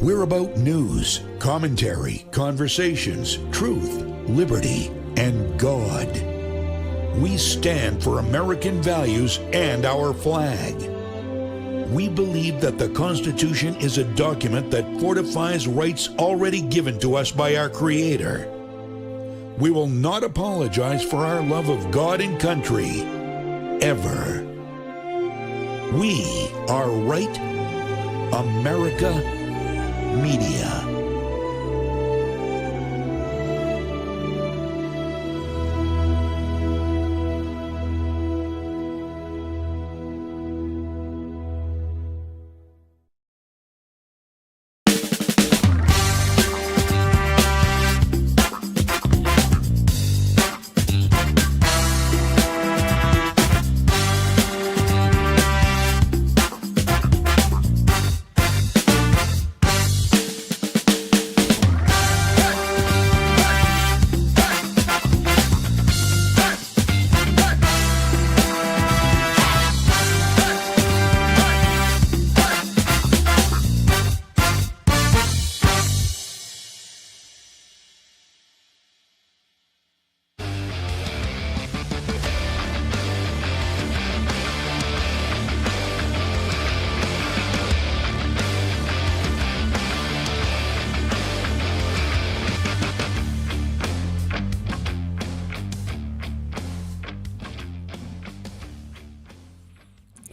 We're about news, commentary, conversations, truth, liberty, and God. We stand for American values and our flag. We believe that the Constitution is a document that fortifies rights already given to us by our Creator. We will not apologize for our love of God and country, ever. We are Right America Media.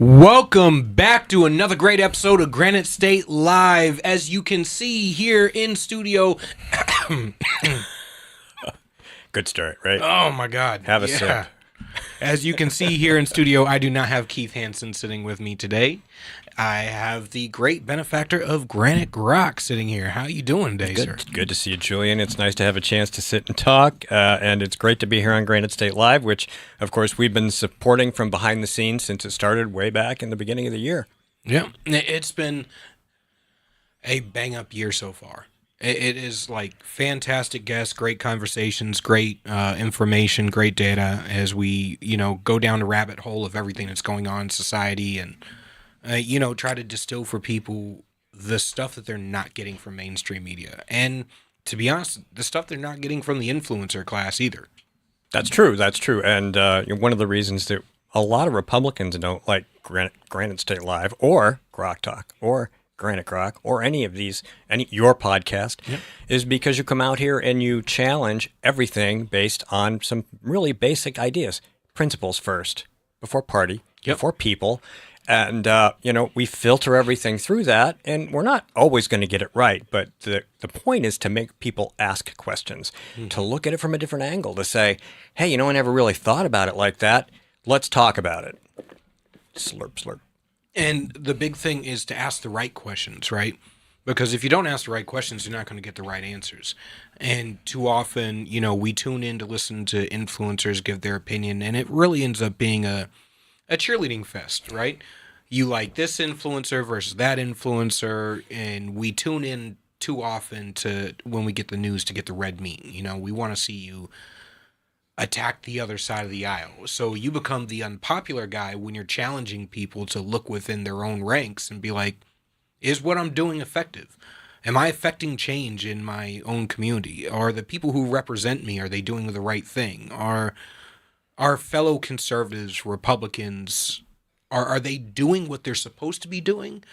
Welcome back to another great episode of Granite State Live. As you can see here in studio... Good start, right? Oh my God. Have a sip. As you can see here in studio, I do not have Keith Hansen sitting with me today. I have the great benefactor of Granite Rock sitting here. How you doing today, sir? Good to see you, Julian. It's nice to have a chance to sit and talk, and it's great to be here on Granite State Live, which, of course, we've been supporting from behind the scenes since it started way back in the beginning of the year. Yeah, it's been a bang-up year so far. It is like fantastic guests, great conversations, great information, great data as we, go down the rabbit hole of everything that's going on in society and, try to distill for people the stuff that they're not getting from mainstream media. And to be honest, the stuff they're not getting from the influencer class either. That's true. And one of the reasons that a lot of Republicans don't like Granite State Live or Grok Talk or Granite Rock or any of these, your podcast, is because you come out here and you challenge everything based on some really basic ideas. Principles first, before party, before people. And, we filter everything through that, and we're not always going to get it right. But the point is to make people ask questions, to look at it from a different angle, to say, hey, I never really thought about it like that. Let's talk about it. Slurp, slurp. And the big thing is to ask the right questions, right? Because if you don't ask the right questions, you're not going to get the right answers. And too often, we tune in to listen to influencers give their opinion, and it really ends up being a cheerleading fest, right? You like this influencer versus that influencer, and we tune in too often to when we get the news to get the red meat. We want to see you attack the other side of the aisle. So you become the unpopular guy when you're challenging people to look within their own ranks and be like, is what I'm doing effective? Am I affecting change in my own community? Are the people who represent me, are they doing the right thing? Are our fellow conservatives, Republicans, are they doing what they're supposed to be doing?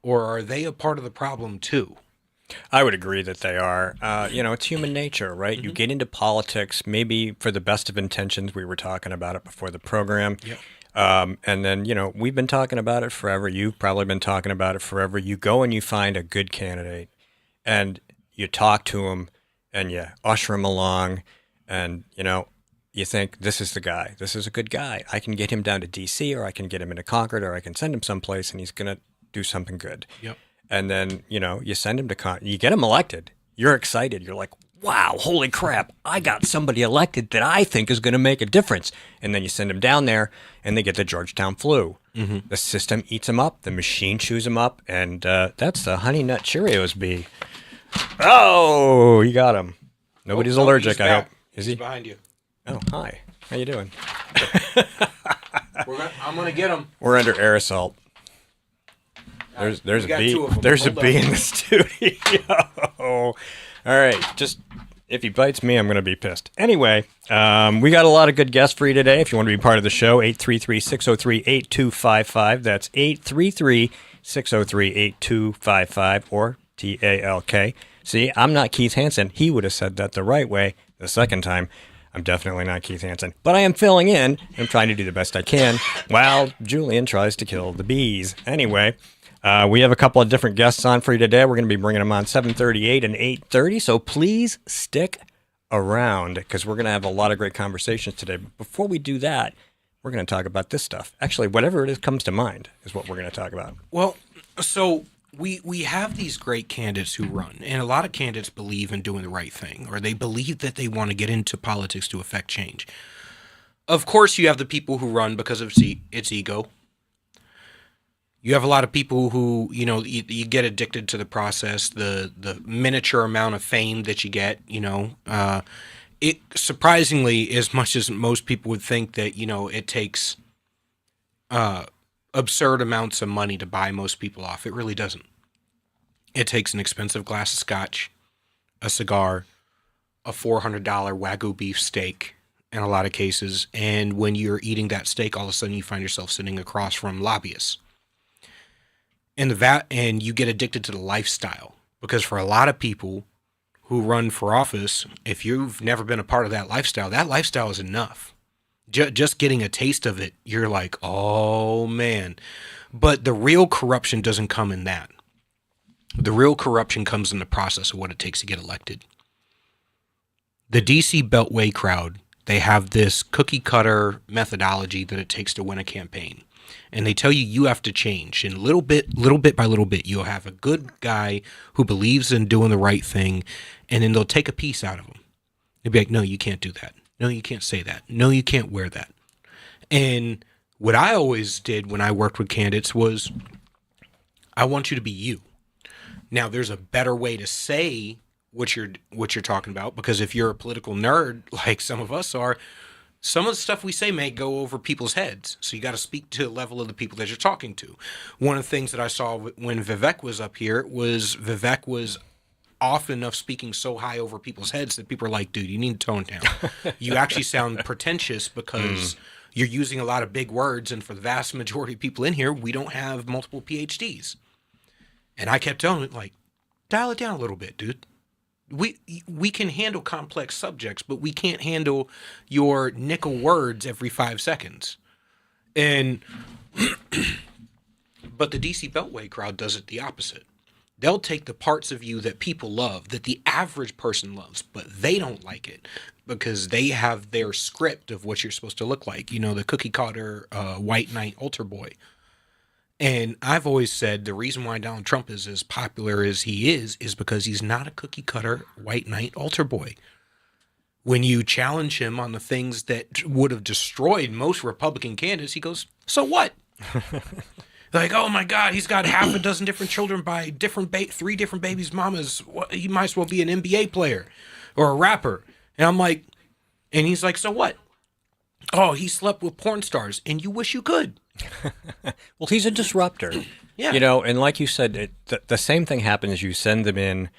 Or are they a part of the problem too? I would agree that they are. It's human nature, right? You get into politics, maybe for the best of intentions. We were talking about it before the program. Yep. And then, we've been talking about it forever. You've probably been talking about it forever. You go and you find a good candidate and you talk to him and you usher him along and, you think, this is the guy. This is a good guy. I can get him down to D.C. or I can get him into Concord or I can send him someplace and he's going to do something good. Yep. And then, you send him to you get him elected. You're excited. You're like, wow, holy crap. I got somebody elected that I think is going to make a difference. And then you send him down there and they get the Georgetown flu. Mm-hmm. The system eats them up. The machine chews them up. And that's the Honey Nut Cheerios bee. Oh, you got him. Nobody's allergic, I hope. Is he? Behind you. Oh, hi. How you doing? I'm going to get him. We're under air assault. There's We got a bee. two of 'em. There's a Hold bee on. in the studio. All right, just if he bites me, I'm going to be pissed. Anyway, we got a lot of good guests for you today. If you want to be part of the show, 833-603-8255. That's 833-603-8255 or TALK. See, I'm not Keith Hansen. He would have said that the right way the second time. I'm definitely not Keith Hansen, but I am filling in. I'm trying to do the best I can while Julian tries to kill the bees. Anyway, we have a couple of different guests on for you today. We're going to be bringing them on 7:38 and 8:30, so please stick around because we're going to have a lot of great conversations today. But before we do that, we're going to talk about this stuff. Actually, whatever it is comes to mind is what we're going to talk about. Well, so we have these great candidates who run, and a lot of candidates believe in doing the right thing, or they believe that they want to get into politics to affect change. Of course, you have the people who run because of its ego. You have a lot of people who, you get addicted to the process, the miniature amount of fame that you get, It surprisingly, as much as most people would think that, it takes absurd amounts of money to buy most people off. It really doesn't. It takes an expensive glass of scotch, a cigar, a $400 Wagyu beef steak in a lot of cases. And when you're eating that steak, all of a sudden you find yourself sitting across from lobbyists. And you get addicted to the lifestyle. Because for a lot of people who run for office, if you've never been a part of that lifestyle is enough. Just getting a taste of it, you're like, oh man. But the real corruption doesn't come in that. The real corruption comes in the process of what it takes to get elected. The DC Beltway crowd, they have this cookie cutter methodology that it takes to win a campaign. And they tell you have to change. And little bit by little bit, you'll have a good guy who believes in doing the right thing, and then they'll take a piece out of him. They'll be like, no, you can't do that. No, you can't say that. No, you can't wear that. And what I always did when I worked with candidates was, I want you to be you. Now, there's a better way to say what you're talking about, because if you're a political nerd like some of us are, some of the stuff we say may go over people's heads. So you got to speak to the level of the people that you're talking to. One of the things that I saw when Vivek was up here was Vivek was often enough speaking so high over people's heads that people are like, dude, you need to tone down. You actually sound pretentious because you're using a lot of big words. And for the vast majority of people in here, we don't have multiple PhDs. And I kept telling it, like, dial it down a little bit, dude. We can handle complex subjects, but we can't handle your nickel words every 5 seconds. And but the DC Beltway crowd does it the opposite. They'll take the parts of you that people love, that the average person loves, but they don't like it because they have their script of what you're supposed to look like. The cookie cutter white knight altar boy. And I've always said the reason why Donald Trump is as popular as he is because he's not a cookie cutter white knight altar boy. When you challenge him on the things that would have destroyed most Republican candidates, he goes, so what? Like, oh my God, he's got half a dozen different children by three different babies' mamas. He might as well be an NBA player or a rapper. And I'm like, and he's like, so what? Oh, he slept with porn stars, and you wish you could. Well, he's a disruptor. Yeah. And like you said, the same thing happens. You send them in,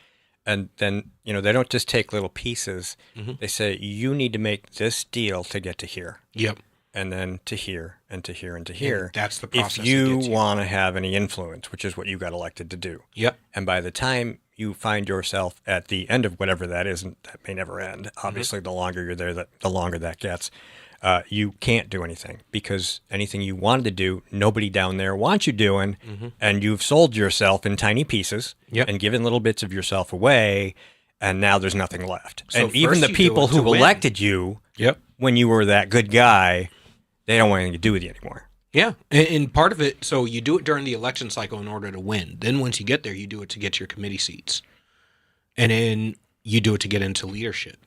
and then, they don't just take little pieces. Mm-hmm. They say, you need to make this deal to get to here. Yep. And then to here, and to here, and to here. And that's the process. If you want to have any influence, which is what you got elected to do. Yep. And by the time you find yourself at the end of whatever that is, and that may never end, obviously, the longer you're there, the longer that gets. You can't do anything because anything you wanted to do, nobody down there wants you doing, and you've sold yourself in tiny pieces and given little bits of yourself away, and now there's nothing left. So and even the people who elected you, when you were that good guy, they don't want anything to do with you anymore. Yeah, and part of it, so you do it during the election cycle in order to win. Then once you get there, you do it to get your committee seats. And then you do it to get into leadership.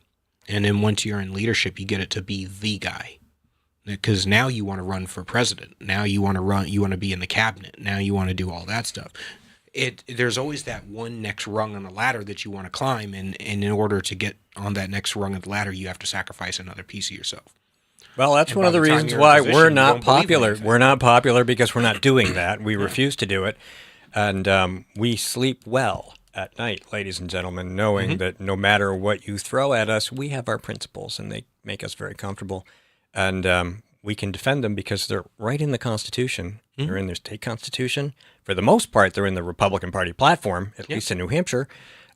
And then once you're in leadership, you get it to be the guy. Because now you want to run for president. Now you want to be in the cabinet. Now you want to do all that stuff. There's always that one next rung on the ladder that you want to climb. And in order to get on that next rung of the ladder, you have to sacrifice another piece of yourself. Well, that's one of the reasons why we're not popular. We're not popular because we're not doing that. We refuse to do it. And we sleep well at night, ladies and gentlemen, knowing that no matter what you throw at us, we have our principles, and they make us very comfortable. And we can defend them because they're right in the Constitution. They're in their state constitution. For the most part, they're in the Republican Party platform, at least in New Hampshire.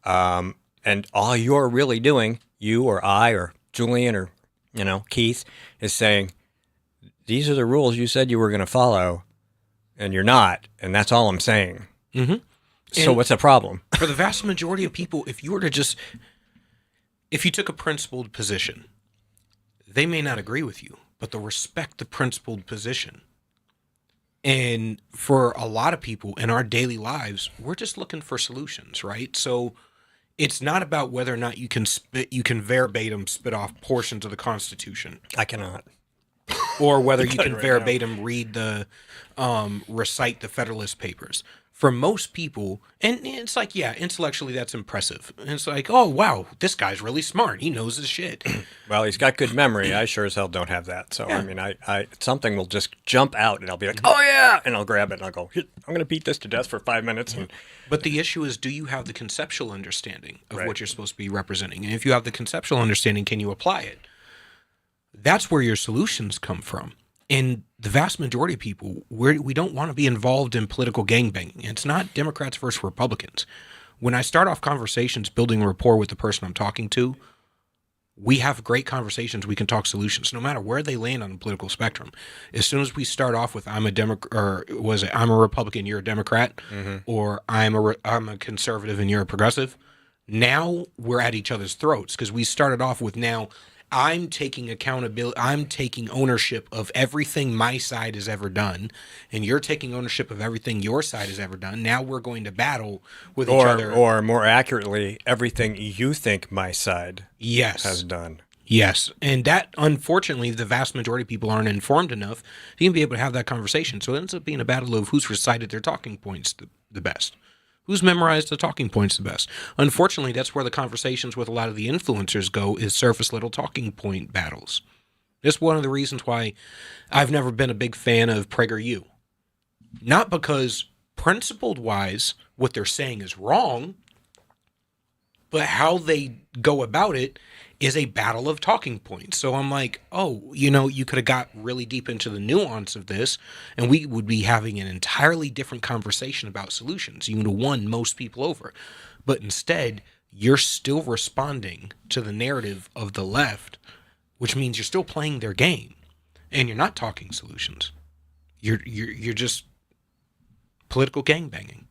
And all you're really doing, you or I or Julian or, Keith, is saying, these are the rules you said you were going to follow, and you're not. And that's all I'm saying. Mm-hmm. So what's the problem? For the vast majority of people, if you took a principled position, they may not agree with you, but they'll respect the principled position. And for a lot of people in our daily lives, we're just looking for solutions, right? So it's not about whether or not you can verbatim spit off portions of the Constitution. I cannot. Or whether you can verbatim read recite the Federalist Papers. For most people, and it's like, yeah, intellectually that's impressive. And it's like, oh, wow, this guy's really smart. He knows his shit. Well, he's got good memory. I sure as hell don't have that. So, yeah. I mean, I something will just jump out, and I'll be like, oh, yeah, and I'll grab it, and I'll go, I'm going to beat this to death for 5 minutes. But the issue is, do you have the conceptual understanding of what you're supposed to be representing? And if you have the conceptual understanding, can you apply it? That's where your solutions come from. And the vast majority of people, we don't want to be involved in political gangbanging. It's not Democrats versus Republicans. When I start off conversations building rapport with the person I'm talking to, we have great conversations. We can talk solutions, no matter where they land on the political spectrum. As soon as we start off with I'm a Republican, you're a Democrat, or I'm a conservative and you're a progressive. Now we're at each other's throats because we started off with now. I'm taking accountability. I'm taking ownership of everything my side has ever done, and you're taking ownership of everything your side has ever done. Now we're going to battle with each other. Or more accurately, everything you think my side has done. Yes. And that, unfortunately, the vast majority of people aren't informed enough to even be able to have that conversation. So it ends up being a battle of who's recited their talking points the best. Who's memorized the talking points the best? Unfortunately, that's where the conversations with a lot of the influencers go, is surface little talking point battles. That's one of the reasons why I've never been a big fan of PragerU. Not because principled-wise what they're saying is wrong, but how they go about it is a battle of talking points. So I'm like, you could have got really deep into the nuance of this, and we would be having an entirely different conversation about solutions. You would have won most people over. But instead, you're still responding to the narrative of the left, which means you're still playing their game, and you're not talking solutions. You're just political gangbanging.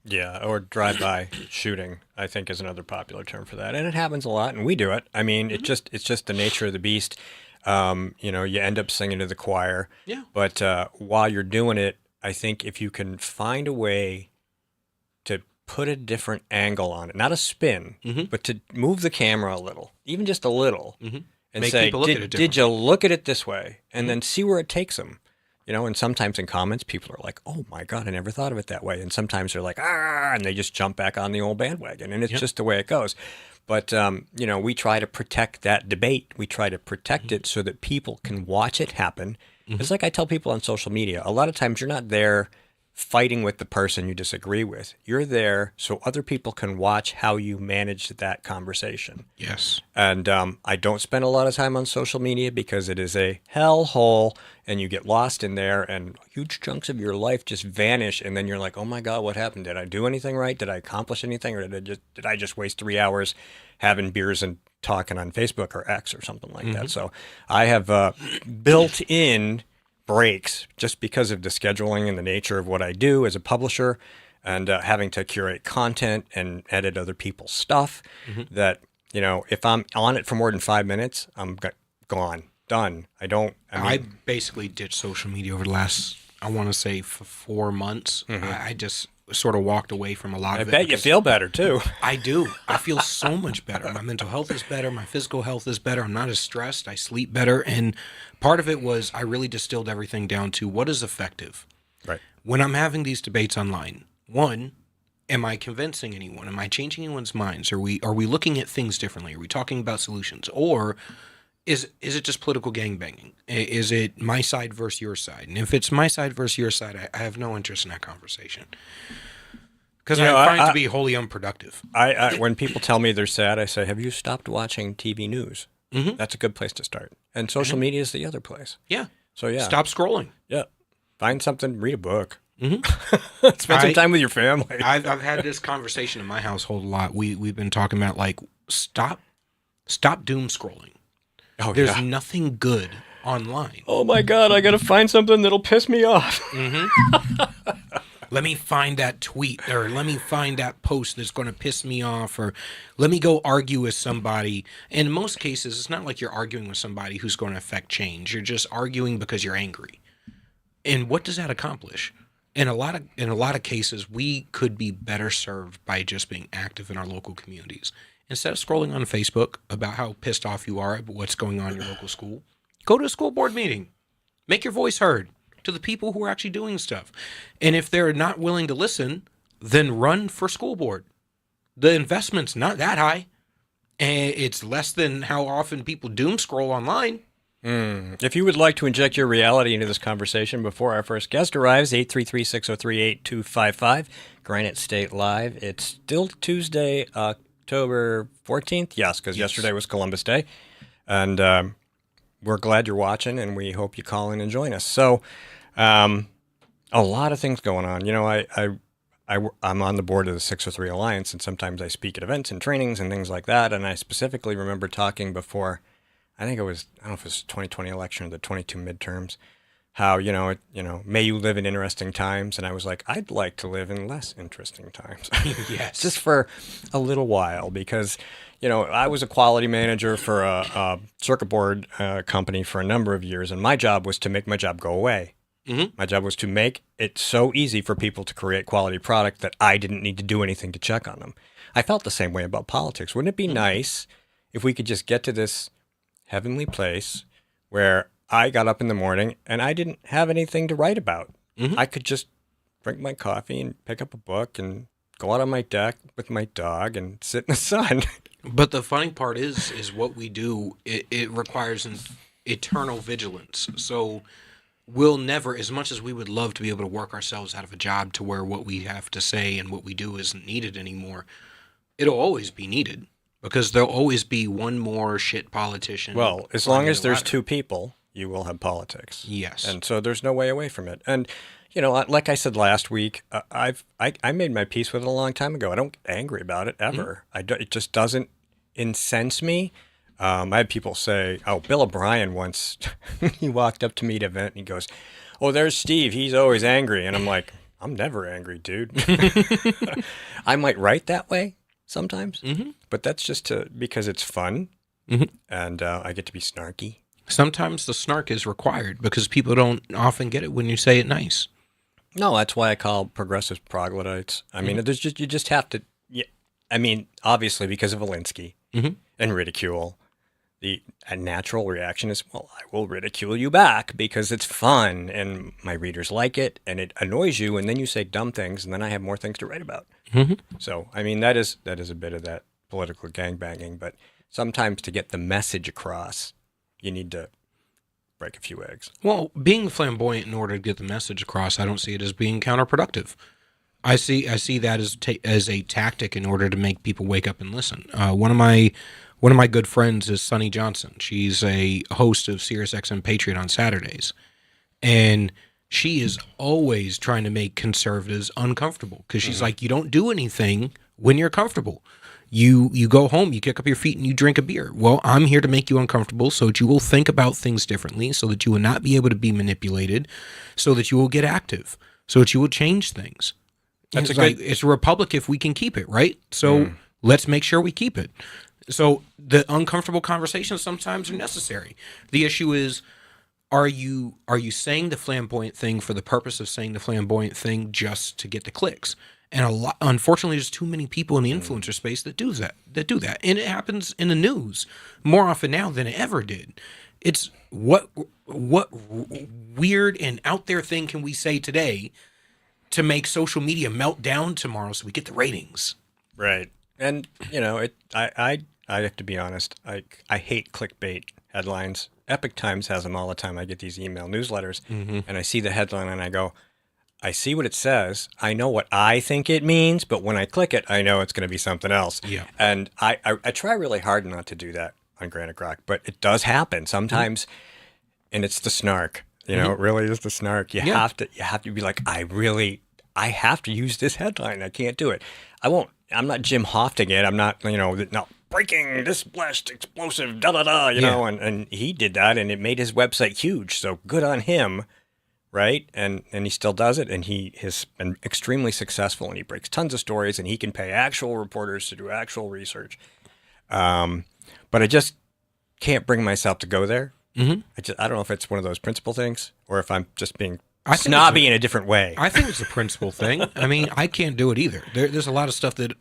Yeah, or drive-by shooting, I think, is another popular term for that, and it happens a lot, and we do it. I mean, it's just the nature of the beast. You end up singing to the choir. Yeah. But while you're doing it, I think if you can find a way to put a different angle on it, not a spin, but to move the camera a little, even just a little, and make say, did you look at it this way, and then see where it takes them. And sometimes in comments, people are like, oh, my God, I never thought of it that way. And sometimes they're like, and they just jump back on the old bandwagon. And it's just the way it goes. But, we try to protect that debate. We try to protect it so that people can watch it happen. It's like I tell people on social media, a lot of times you're not there fighting with the person you disagree with. You're there so other people can watch how you manage that conversation. Yes. And I don't spend a lot of time on social media because it is a hellhole, and you get lost in there, and huge chunks of your life just vanish, and then you're like, oh my God, what happened? Did I do anything right? Did I accomplish anything? Or did I just waste 3 hours having beers and talking on Facebook or X or something like that? So I have built in breaks just because of the scheduling and the nature of what I do as a publisher, and having to curate content and edit other people's stuff, that, if I'm on it for more than 5 minutes, I'm gone, done. I basically ditched social media over the last, I want to say, 4 months. I just sort of walked away from a lot of it. I bet you feel better too. I do. I feel so much better. My mental health is better. My physical health is better. I'm not as stressed. I sleep better. And part of it was I really distilled everything down to what is effective. Right. When I'm having these debates online, one, am I convincing anyone? Am I changing anyone's minds? Are we looking at things differently? Are we talking about solutions? Or is it just political gangbanging? Is it my side versus your side? And if it's my side versus your side, I have no interest in that conversation because I find it to be wholly unproductive. I when people tell me they're sad, I say, "Have you stopped watching TV news?" Mm-hmm. That's a good place to start. And social media is the other place. Yeah. So yeah, Stop scrolling. Yeah, find something, read a book. Mm-hmm. Spend some time with your family. I've had this conversation in my household a lot. We've been talking about like stop doom scrolling. Oh, There's nothing good online. Oh my God, I gotta find something that'll piss me off. Mm-hmm. Let me find that tweet, or let me find that post that's going to piss me off, or let me go argue with somebody. In most cases, it's not like you're arguing with somebody who's going to affect change. You're just arguing because you're angry. And what does that accomplish? In a lot of cases, we could be better served by just being active in our local communities. Instead of scrolling on Facebook about how pissed off you are at what's going on in your local school, go to a school board meeting. Make your voice heard to the people who are actually doing stuff. And if they're not willing to listen, then run for school board. The investment's not that high. And it's less than how often people doom scroll online. If you would like to inject your reality into this conversation before our first guest arrives, 833-603-8255, Granite State Live. It's still Tuesday, October 14th. Yes, because yesterday was Columbus Day. And we're glad you're watching, and we hope you call in and join us. So a lot of things going on. You know, I'm on the board of the 603 Alliance, and sometimes I speak at events and trainings and things like that. And I specifically remember talking before, I don't know if it was the 2020 election or the 22 midterms, how, may you live in interesting times. And I was like, I'd like to live in less interesting times. Yes. Just for a little while, because, I was a quality manager for a circuit board company for a number of years, and my job was to make my job go away. Mm-hmm. My job was to make it so easy for people to create quality product that I didn't need to do anything to check on them. I felt the same way about politics. Wouldn't it be nice if we could just get to this heavenly place where I got up in the morning and I didn't have anything to write about? Mm-hmm. I could just drink my coffee and pick up a book and go out on my deck with my dog and sit in the sun. But the funny part is what we do, it requires an eternal vigilance. So we'll never, as much as we would love to be able to work ourselves out of a job to where what we have to say and what we do isn't needed anymore, it'll always be needed. Because there'll always be one more shit politician. Well, as long as there's two people, you will have politics. Yes. And so there's no way away from it. And, like I said last week, I made my peace with it a long time ago. I don't get angry about it ever. Mm-hmm. It just doesn't incense me. I had people say, Bill O'Brien once, he walked up to me at an event and he goes, "Oh, there's Steve. He's always angry." And I'm like, I'm never angry, dude. I might write that way sometimes, but that's just because it's fun, and I get to be snarky. Sometimes the snark is required because people don't often get it when you say it nice. No, that's why I call progressives troglodytes. I mean, you just have to. Yeah, I mean, obviously because of Alinsky and ridicule, a natural reaction is, well, I will ridicule you back because it's fun and my readers like it, and it annoys you, and then you say dumb things, and then I have more things to write about. Mm-hmm. So, I mean, that is a bit of that political gangbanging, but sometimes to get the message across, you need to break a few eggs. Well, being flamboyant in order to get the message across, I don't see it as being counterproductive. I see that as a tactic in order to make people wake up and listen. One of my good friends is Sunny Johnson. She's a host of SiriusXM Patriot on Saturdays, and she is always trying to make conservatives uncomfortable because she's like, you don't do anything when you're comfortable. You go home, you kick up your feet, and you drink a beer. Well, I'm here to make you uncomfortable so that you will think about things differently, so that you will not be able to be manipulated, so that you will get active, so that you will change things. It's a republic if we can keep it, right? So let's make sure we keep it. So the uncomfortable conversations sometimes are necessary. The issue is, are you saying the flamboyant thing for the purpose of saying the flamboyant thing just to get the clicks? And unfortunately, there's too many people in the influencer space that do that. And it happens in the news more often now than it ever did. It's what weird and out there thing can we say today to make social media melt down tomorrow so we get the ratings? Right. And, I I have to be honest. I hate clickbait headlines. Epic Times has them all the time. I get these email newsletters, and I see the headline, and I go, I see what it says. I know what I think it means, but when I click it, I know it's going to be something else. Yeah. And I try really hard not to do that on Granite Grok, but it does happen sometimes, and it's the snark. You know, it really is the snark. You have to be like, I have to use this headline. I can't do it. I'm not Jim Hofting it. I'm not, not breaking this blessed explosive, you know, and he did that, and it made his website huge. So good on him, right? And he still does it, and he has been extremely successful, and he breaks tons of stories, and he can pay actual reporters to do actual research. But I just can't bring myself to go there. I don't know if it's one of those principle things or if I'm just being snobby in a different way. I think it's a principle thing. I mean, I can't do it either. There's a lot of stuff that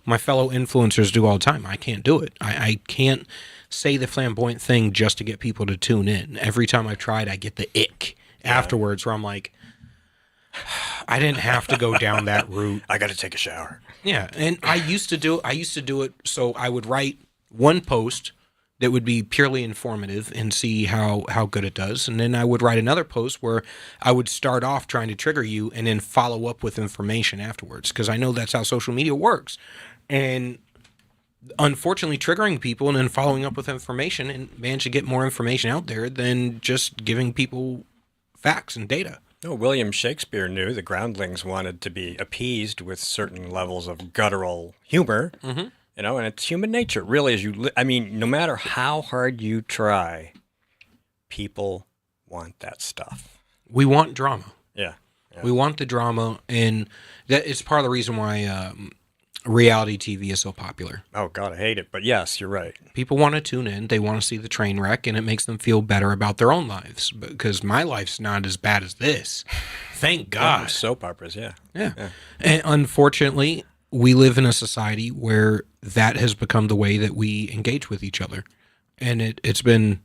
my fellow influencers do all the time. I can't do it. I can't say the flamboyant thing just to get people to tune in. Every time I've tried, I get the ick afterwards where I'm like, I didn't have to go down that route. I got to take a shower. Yeah, and I used to do it so I would write one post that would be purely informative and see how good it does. And then I would write another post where I would start off trying to trigger you and then follow up with information afterwards, because I know that's how social media works. And unfortunately, triggering people and then following up with information and manage to get more information out there than just giving people facts and data. No, William Shakespeare knew the groundlings wanted to be appeased with certain levels of guttural humor. You know, and it's human nature, really. No matter how hard you try, people want that stuff. We want drama. Yeah. We want the drama, and that is part of the reason why reality TV is so popular. Oh, God, I hate it. But yes, you're right. People want to tune in. They want to see the train wreck, and it makes them feel better about their own lives, because my life's not as bad as this. Thank God. Soap operas, yeah. And unfortunately, we live in a society where that has become the way that we engage with each other. And it's been,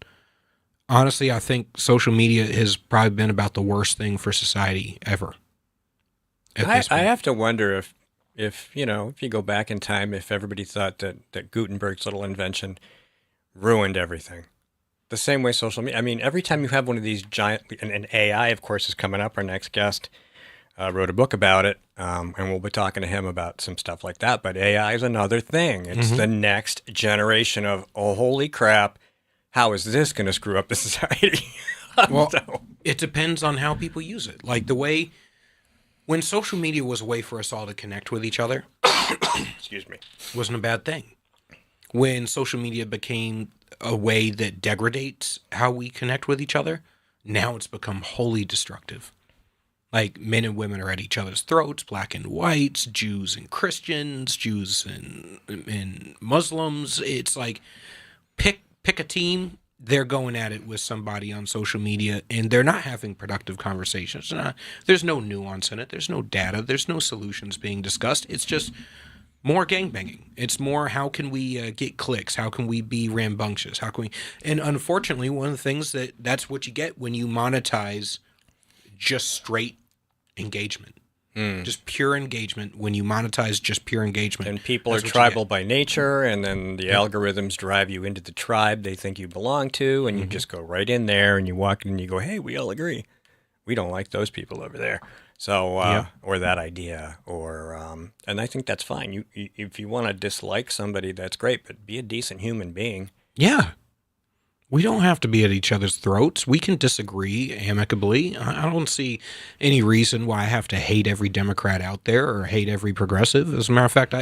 honestly, I think social media has probably been about the worst thing for society ever. I have to wonder if you go back in time, if everybody thought that Gutenberg's little invention ruined everything. The same way social media, I mean, every time you have one of these giant, and AI, of course, is coming up. Our next guest wrote a book about it, and we'll be talking to him about some stuff like that. But AI is another thing. It's the next generation of, oh, holy crap, how is this going to screw up the society? Well, it depends on how people use it. Like when social media was a way for us all to connect with each other, excuse me, wasn't a bad thing. When social media became a way that degrades how we connect with each other, now it's become wholly destructive. Like, men and women are at each other's throats, black and whites, Jews and Christians, Jews and Muslims. It's like, pick a team, they're going at it with somebody on social media, and they're not having productive conversations. There's no nuance in it. There's no data. There's no solutions being discussed. It's just more gangbanging. It's more, how can we get clicks? How can we be rambunctious? How can we? And unfortunately, one of the things that's what you get when you monetize just straight engagement, just pure engagement. When you monetize just pure engagement, and people are tribal by nature, and then the algorithms drive you into the tribe they think you belong to, and you just go right in there, and you walk in and you go, hey, we all agree, we don't like those people over there, so or that idea, or and I think that's fine. You if you want to dislike somebody, that's great, but be a decent human being. Yeah. We don't have to be at each other's throats. We can disagree amicably. I don't see any reason why I have to hate every Democrat out there or hate every progressive. As a matter of fact,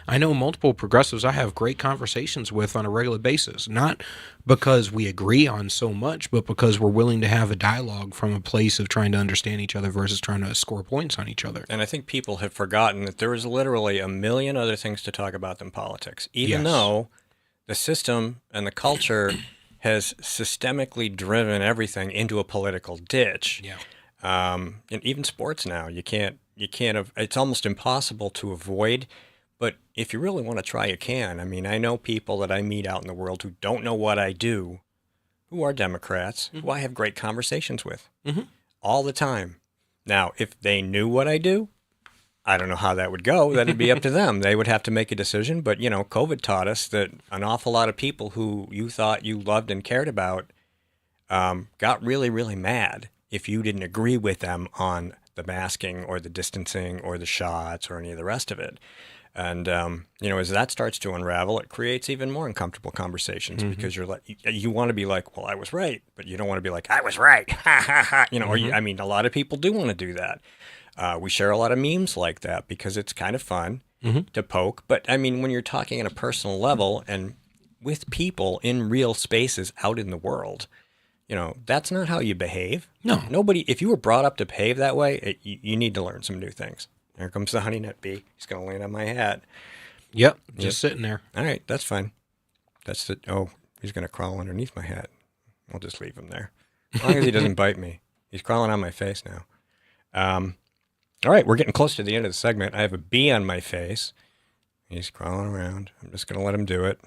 I know multiple progressives I have great conversations with on a regular basis, not because we agree on so much, but because we're willing to have a dialogue from a place of trying to understand each other versus trying to score points on each other. And I think people have forgotten that there is literally a million other things to talk about than politics, even though the system and the culture has systemically driven everything into a political ditch. Yeah. And even sports now, you can't it's almost impossible to avoid, but if you really want to try, you can. I mean, I know people that I meet out in the world who don't know what I do, who are Democrats, who I have great conversations with all the time. Now, if they knew what I do, I don't know how that would go. That'd be up to them. They would have to make a decision. But, COVID taught us that an awful lot of people who you thought you loved and cared about got really, really mad if you didn't agree with them on the masking or the distancing or the shots or any of the rest of it. And, as that starts to unravel, it creates even more uncomfortable conversations because you're like, you want to be like, well, I was right, but you don't want to be like, I was right. Ha ha ha. A lot of people do want to do that. We share a lot of memes like that because it's kind of fun to poke. But when you're talking at a personal level and with people in real spaces out in the world, that's not how you behave. No. Nobody, if you were brought up to behave that way, you need to learn some new things. Here comes the honey nut bee. He's going to land on my hat. Yep, just sitting there. All right, that's fine. He's going to crawl underneath my hat. We'll just leave him there. As long as he doesn't bite me. He's crawling on my face now. All right, we're getting close to the end of the segment. I have a bee on my face. He's crawling around. I'm just going to let him do it.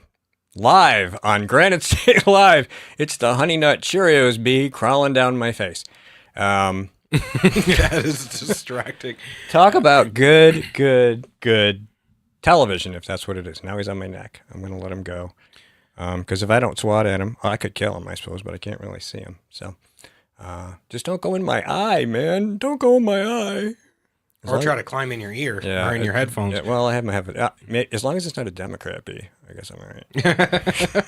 Live on Granite State Live. It's the Honey Nut Cheerios bee crawling down my face. That is distracting. Talk about good television, if that's what it is. Now he's on my neck. I'm going to let him go. Because if I don't swat at him, I could kill him, I suppose, but I can't really see him. So just don't go in my eye, man. Don't go in my eye. Or try to climb in your ear or in your headphones. Yeah, well, I have my headphones. As long as it's not a Democrat bee, I guess I'm all right.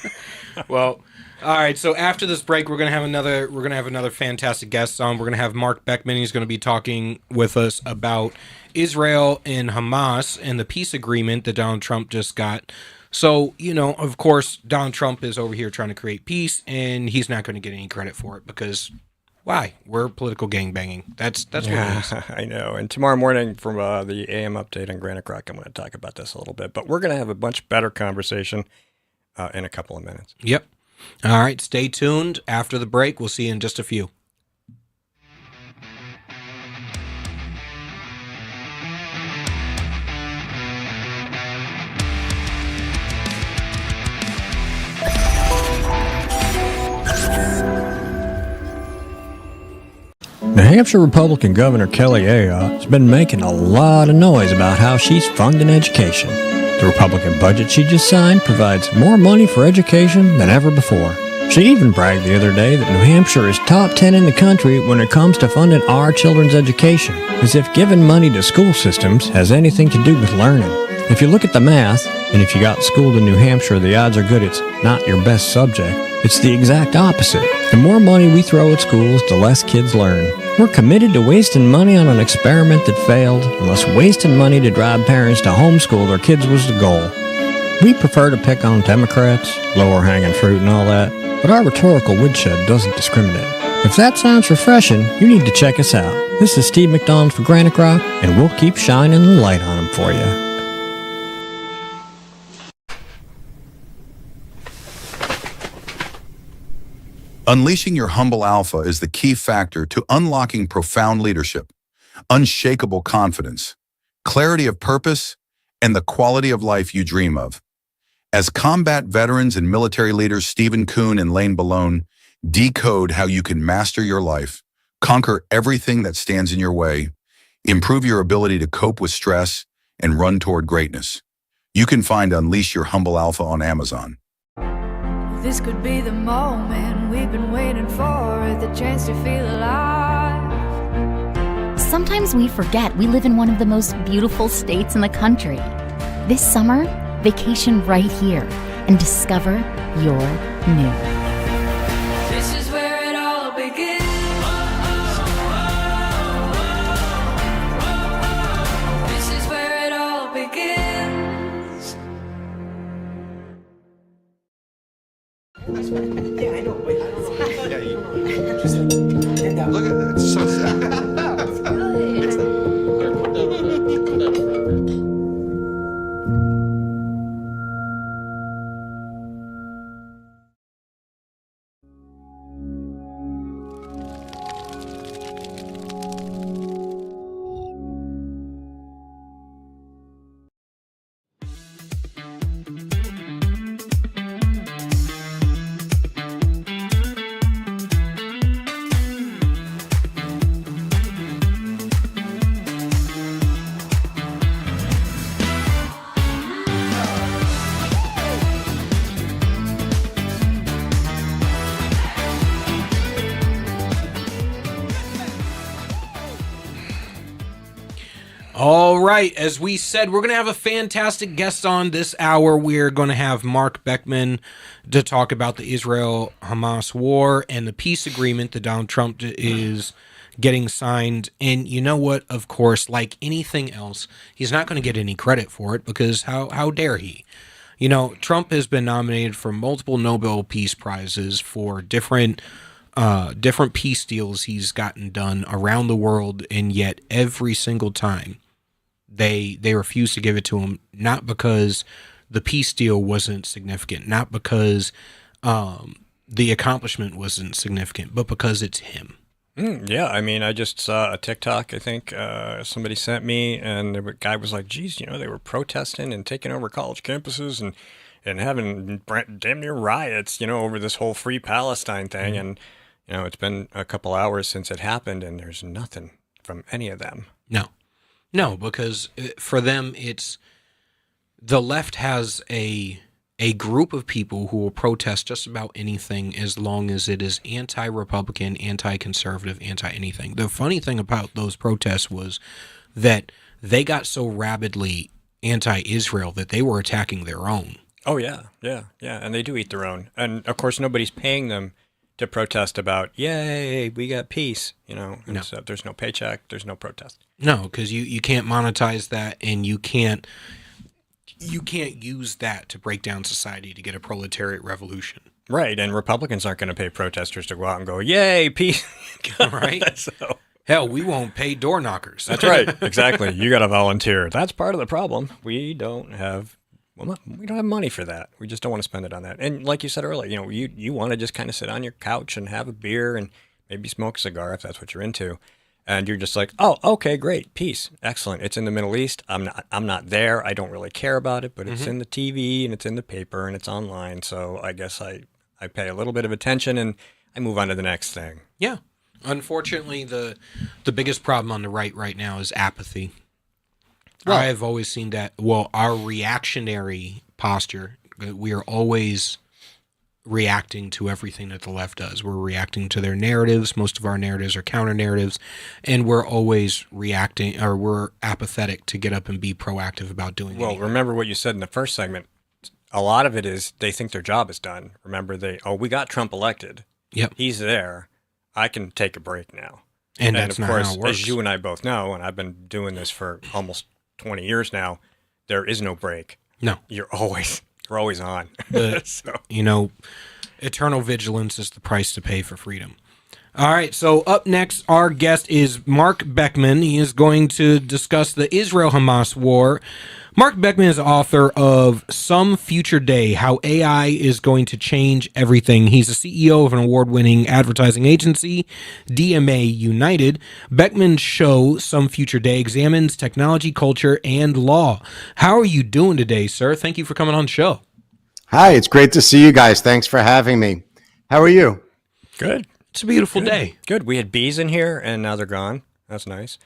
Well, all right. So after this break, we're gonna have another fantastic guest on. We're gonna have Mark Beckman. He's gonna be talking with us about Israel and Hamas and the peace agreement that Donald Trump just got. So, of course, Donald Trump is over here trying to create peace, and he's not going to get any credit for it because why? We're political gangbanging. That's what it is. I know. And tomorrow morning from the AM update on Granite Rock, I'm going to talk about this a little bit. But we're going to have a much better conversation in a couple of minutes. Yep. All right. Stay tuned. After the break, we'll see you in just a few. New Hampshire Republican Governor Kelly Ayotte has been making a lot of noise about how she's funding education. The Republican budget she just signed provides more money for education than ever before. She even bragged the other day that New Hampshire is top 10 in the country when it comes to funding our children's education, as if giving money to school systems has anything to do with learning. If you look at the math, and if you got schooled in New Hampshire, the odds are good it's not your best subject. It's the exact opposite. The more money we throw at schools, the less kids learn. We're committed to wasting money on an experiment that failed, unless wasting money to drive parents to homeschool their kids was the goal. We prefer to pick on Democrats, lower hanging fruit and all that, but our rhetorical woodshed doesn't discriminate. If that sounds refreshing, you need to check us out. This is Steve McDonald for Granite Rock, and we'll keep shining the light on them for you. Unleashing your humble alpha is the key factor to unlocking profound leadership, unshakable confidence, clarity of purpose, and the quality of life you dream of. As combat veterans and military leaders Stephen Kuhn and Lane Ballone decode how you can master your life, conquer everything that stands in your way, improve your ability to cope with stress, and run toward greatness. You can find Unleash Your Humble Alpha on Amazon. This could be the moment we've been waiting for, the chance to feel alive. Sometimes we forget we live in one of the most beautiful states in the country. This summer, vacation right here and discover your new. This is where it all begins. This is where it all begins. Yeah, I know. Wait, I don't know. Yeah, you just look at it. It's so sad. right. As we said, we're going to have a fantastic guest on this hour. We're going to have Mark Beckman to talk about the Israel-Hamas war and the peace agreement that Donald Trump is getting signed. And you know what? Of course, like anything else, he's not going to get any credit for it because how dare he? You know, Trump has been nominated for multiple Nobel Peace Prizes for different peace deals he's gotten done around the world, and yet every single time they refuse to give it to him, not because the peace deal wasn't significant, not because the accomplishment wasn't significant, but because it's him. Yeah, I mean, I just saw a TikTok, I think somebody sent me, and the guy was like, geez, you know, they were protesting and taking over college campuses and having damn near riots, you know, over this whole Free Palestine thing. Mm-hmm. And, you know, it's been a couple hours since it happened, and there's nothing from any of them. No, because for them, it's the left has a group of people who will protest just about anything as long as it is anti-Republican, anti-conservative, anti-anything. The funny thing about those protests was that they got so rabidly anti-Israel that they were attacking their own. Oh, yeah. And they do eat their own. And, of course, nobody's paying them to protest about, yay, we got peace, you know. And so there's no paycheck, there's no protest. No, because you can't monetize that, and you can't use that to break down society to get a proletariat revolution. Right, and Republicans aren't going to pay protesters to go out and go, yay, peace. Right? So, hell, we won't pay door knockers. That's right, exactly. You got to volunteer. That's part of the problem. We don't have money for that. We just don't want to spend it on that. And like you said earlier, you know, you want to just kind of sit on your couch and have a beer and maybe smoke a cigar if that's what you're into. And you're just like, oh, okay, great, peace, excellent. It's in the Middle East. I'm not there. I don't really care about it, but it's in the TV and it's in the paper and it's online. So I guess I pay a little bit of attention and I move on to the next thing. Yeah. Unfortunately, the biggest problem on the right now is apathy. Well, I've always seen that. Well, our reactionary posture, we are always reacting to everything that the left does. We're reacting to their narratives. Most of our narratives are counter narratives, and we're always reacting, or we're apathetic to get up and be proactive about doing Well, anything. Remember what you said in the first segment. A lot of it is they think their job is done. Remember, we got Trump elected. Yep. He's there. I can take a break now. And that's of not course, how it works. as you and I both know, and I've been doing this for almost 20 years now, there is no break. No. We're always on. So. You know, eternal vigilance is the price to pay for freedom. All right, so up next, our guest is Mark Beckman. He is going to discuss the Israel-Hamas war. Mark Beckman is the author of Some Future Day, How AI is Going to Change Everything. He's the CEO of an award-winning advertising agency, DMA United. Beckman's show, Some Future Day, examines technology, culture, and law. How are you doing today, sir? Thank you for coming on the show. Hi, it's great to see you guys. Thanks for having me. How are you? Good. It's a beautiful day. Good. We had bees in here, and now they're gone. That's nice.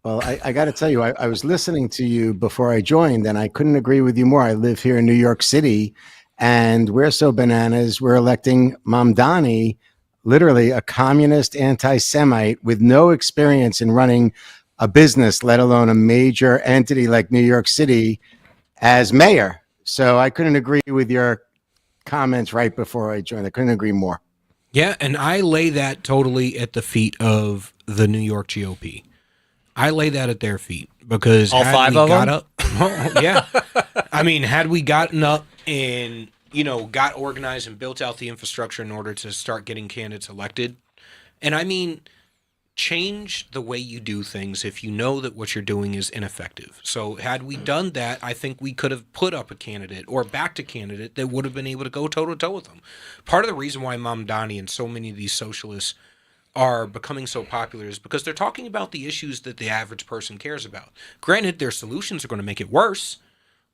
Well, I got to tell you, I was listening to you before I joined, and I couldn't agree with you more. I live here in New York City, and we're so bananas. We're electing Mamdani, literally a communist anti-Semite with no experience in running a business, let alone a major entity like New York City, as mayor. So I couldn't agree with your comments right before I joined. I couldn't agree more. Yeah, and I lay that totally at the feet of the New York GOP. I lay that at their feet because all five of them? Up, yeah. I mean, had we gotten up and, you know, got organized and built out the infrastructure in order to start getting candidates elected, and I mean, change the way you do things if you know that what you're doing is ineffective. So had we done that, I think we could have put up a candidate or backed a candidate that would have been able to go toe-to-toe with them. Part of the reason why Mamdani and so many of these socialists are becoming so popular is because they're talking about the issues that the average person cares about. Granted, their solutions are going to make it worse,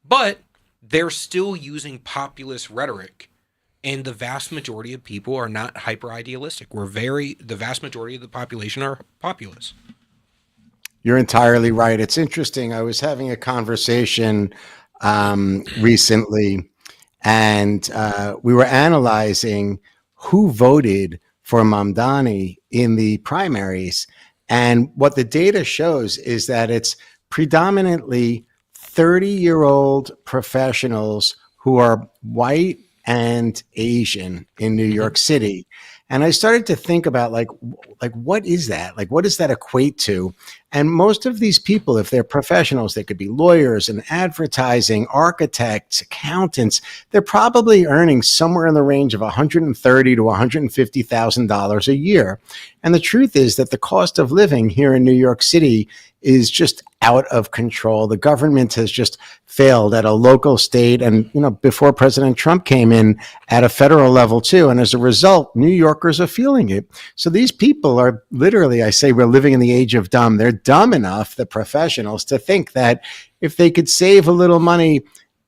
but they're still using populist rhetoric. And the vast majority of people are not hyper idealistic. The vast majority of the population are populist. You're entirely right. It's interesting. I was having a conversation recently, and we were analyzing who voted for Mamdani in the primaries. And what the data shows is that it's predominantly 30-year-old professionals who are white and Asian in New York City. And I started to think about like what is that? Like what does that equate to? And most of these people, if they're professionals, they could be lawyers and advertising, architects, accountants, they're probably earning somewhere in the range of $130,000 to $150,000 a year. And the truth is that the cost of living here in New York City is just out of control. The government has just failed at a local, state, and before President Trump came in, at a federal level too. And as a result, New Yorkers are feeling it. So these people are literally, I say, we're living in the age of dumb. They're dumb enough, the professionals, to think that if they could save a little money,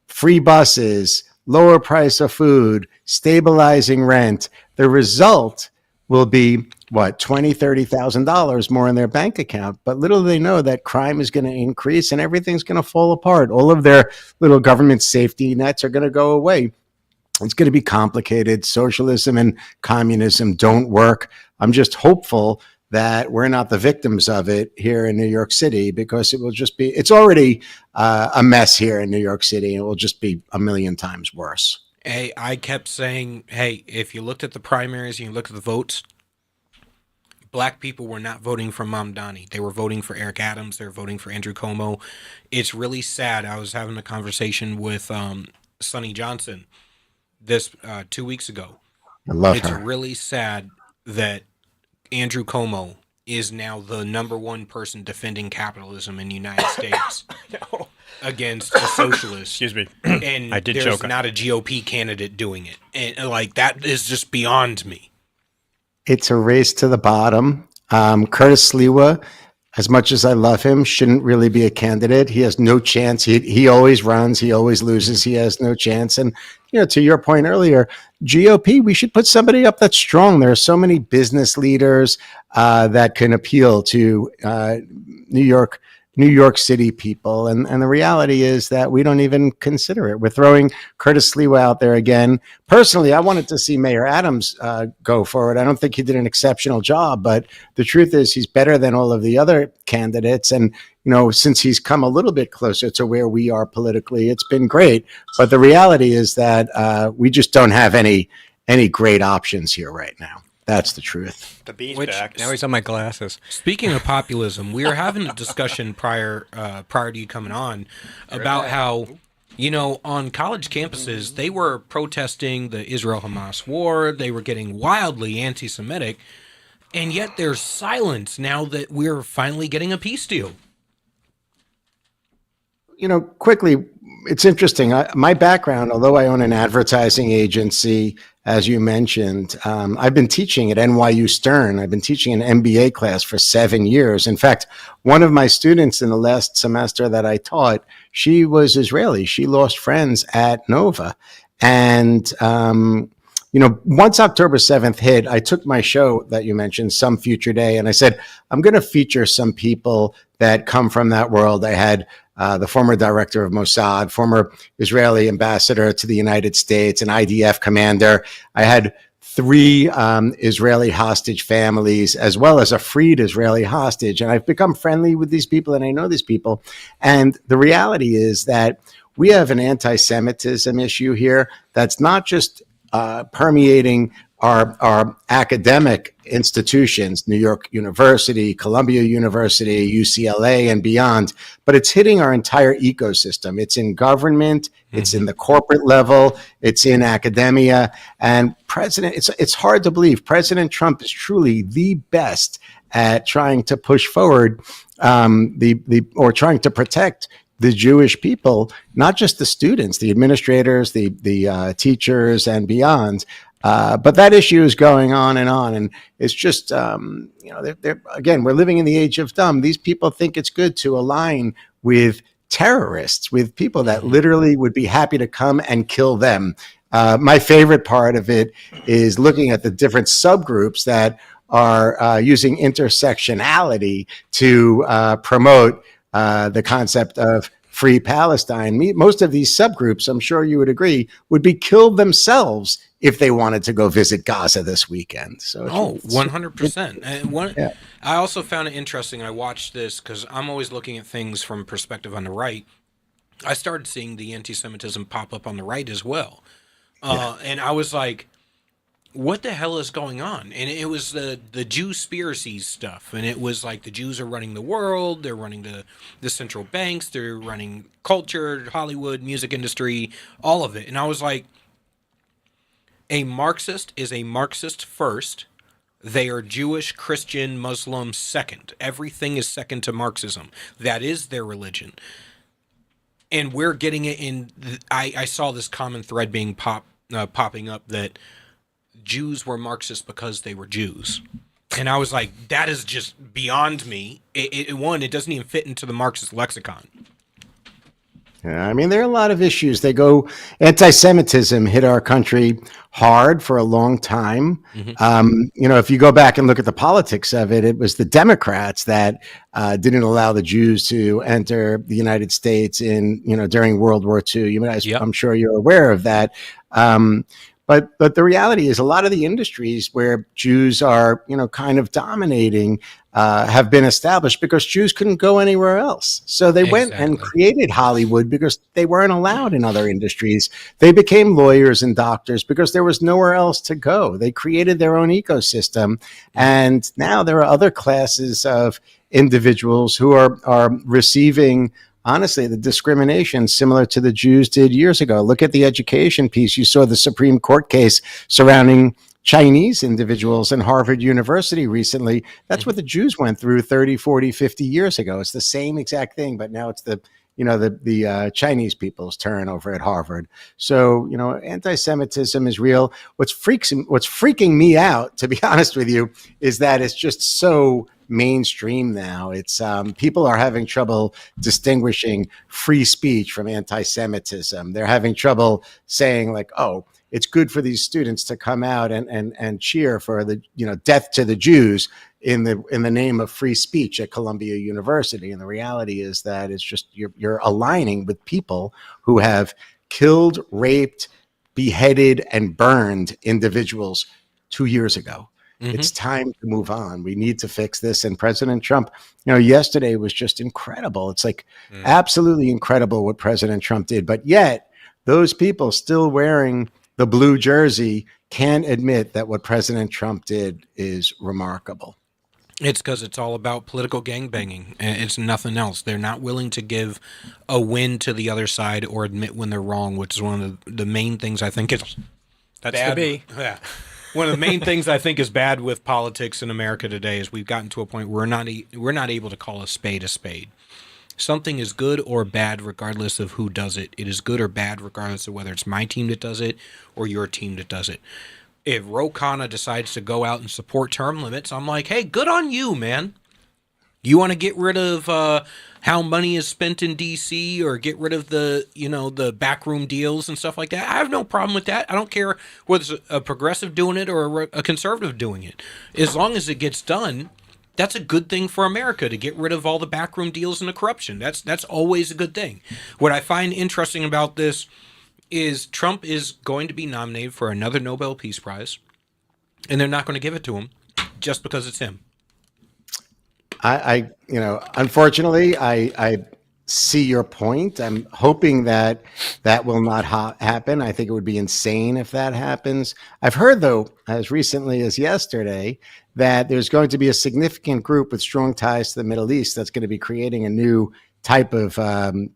free buses, lower price of food, stabilizing rent, the result will be what, $20,000, $30,000 more in their bank account. But little do they know that crime is going to increase and everything's going to fall apart. All of their little government safety nets are going to go away. It's going to be complicated. Socialism and communism don't work. I'm just hopeful that we're not the victims of it here in New York City, because it will just be, it's already a mess here in New York City, and it will just be a million times worse. Hey, I kept saying, hey, if you looked at the primaries and you looked at the votes, Black people were not voting for Mamdani. They were voting for Eric Adams. They were voting for Andrew Cuomo. It's really sad. I was having a conversation with Sonny Johnson this 2 weeks ago. I love It's her. really sad that Andrew Cuomo is now the number one person defending capitalism in the United States against a socialist. Excuse me. And I did there's joke. not a GOP candidate doing it. And like, that is just beyond me. It's a race to the bottom. Curtis Sliwa, as much as I love him, shouldn't really be a candidate. He has no chance. He always runs. He always loses. He has no chance. And, to your point earlier, GOP, we should put somebody up that's strong. There are so many business leaders that can appeal to New York City people. And the reality is that we don't even consider it. We're throwing Curtis Sliwa out there again. Personally, I wanted to see Mayor Adams go forward. I don't think he did an exceptional job, but the truth is he's better than all of the other candidates. And, since he's come a little bit closer to where we are politically, it's been great. But the reality is that we just don't have any great options here right now. That's the truth. The bee's Which- back. Now he's on my glasses. Speaking of populism, we were having a discussion prior to you coming on about how, on college campuses, they were protesting the Israel-Hamas war. They were getting wildly anti-Semitic. And yet there's silence now that we're finally getting a peace deal. Quickly, it's interesting. My background, although I own an advertising agency, as you mentioned, I've been teaching at NYU Stern. I've been teaching an MBA class for 7 years. In fact, one of my students in the last semester that I taught, she was Israeli. She lost friends at Nova. And, once October 7th hit, I took my show that you mentioned, Some Future Day, and I said, I'm going to feature some people that come from that world. I had the former director of Mossad, former Israeli ambassador to the United States, an IDF commander. I had 3 Israeli hostage families, as well as a freed Israeli hostage. And I've become friendly with these people, and I know these people. And the reality is that we have an anti-Semitism issue here that's not just permeating our academic institutions, New York University, Columbia University, UCLA, and beyond, but it's hitting our entire ecosystem. It's in government, it's in the corporate level, it's in academia, and it's hard to believe President Trump is truly the best at trying to push forward or trying to protect the Jewish people, not just the students, the administrators, the teachers, and beyond. But that issue is going on, and it's just, again, we're living in the age of dumb. These people think it's good to align with terrorists, with people that literally would be happy to come and kill them. My favorite part of it is looking at the different subgroups that are using intersectionality to promote the concept of free Palestine. Most of these subgroups, I'm sure you would agree, would be killed themselves if they wanted to go visit Gaza this weekend. So Oh, 100%. And yeah. I also found it interesting. I watched this because I'm always looking at things from a perspective on the right. I started seeing the anti-Semitism pop up on the right as well. And I was like, what the hell is going on? And it was the Jew-spiracies stuff. And it was like the Jews are running the world. They're running the central banks. They're running culture, Hollywood, music industry, all of it. And I was like, a Marxist is a Marxist first. They are Jewish, Christian, Muslim second. Everything is second to Marxism. That is their religion. And we're getting it in. I saw this common thread being popping up that Jews were Marxist because they were Jews. And I was like, that is just beyond me. It doesn't even fit into the Marxist lexicon. Yeah, I mean, there are a lot of issues. Anti-Semitism hit our country hard for a long time. If you go back and look at the politics of it, it was the Democrats that didn't allow the Jews to enter the United States during World War II. I'm sure you're aware of that. But the reality is a lot of the industries where Jews are, kind of dominating have been established because Jews couldn't go anywhere else. So they went and created Hollywood because they weren't allowed in other industries. They became lawyers and doctors because there was nowhere else to go. They created their own ecosystem. And now there are other classes of individuals who are receiving, honestly, the discrimination similar to the Jews did years ago. Look at the education piece. You saw the Supreme Court case surrounding Chinese individuals in Harvard University recently. That's what the Jews went through 30, 40, 50 years ago. It's the same exact thing, but now it's the Chinese people's turn over at Harvard. So, anti-Semitism is real. What's freaking me out, to be honest with you, is that it's just so mainstream now. It's people are having trouble distinguishing free speech from anti-Semitism. They're having trouble saying like, oh, it's good for these students to come out and cheer for the death to the Jews in the name of free speech at Columbia University. And the reality is that it's just you're aligning with people who have killed, raped, beheaded, and burned individuals 2 years ago. It's time to move on. We need to fix this. And President Trump, yesterday was just incredible. It's like absolutely incredible what President Trump did. But yet those people still wearing the blue jersey can't admit that what President Trump did is remarkable. It's because it's all about political gangbanging. It's nothing else. They're not willing to give a win to the other side or admit when they're wrong, which is one of the main things I think is That's bad. the B. Yeah. One of the main things I think is bad with politics in America today is we've gotten to a point where we're not able to call a spade a spade. Something is good or bad regardless of who does it. It is good or bad regardless of whether it's my team that does it or your team that does it. If Ro Khanna decides to go out and support term limits, I'm like, hey, good on you, man. You want to get rid of how money is spent in D.C. or get rid of the backroom deals and stuff like that? I have no problem with that. I don't care whether it's a progressive doing it or a conservative doing it. As long as it gets done, that's a good thing for America, to get rid of all the backroom deals and the corruption. That's always a good thing. What I find interesting about this is Trump is going to be nominated for another Nobel Peace Prize, and they're not going to give it to him just because it's him. Unfortunately, I see your point. I'm hoping that will not happen. I think it would be insane if that happens. I've heard, though, as recently as yesterday, that there's going to be a significant group with strong ties to the Middle East that's going to be creating a new type of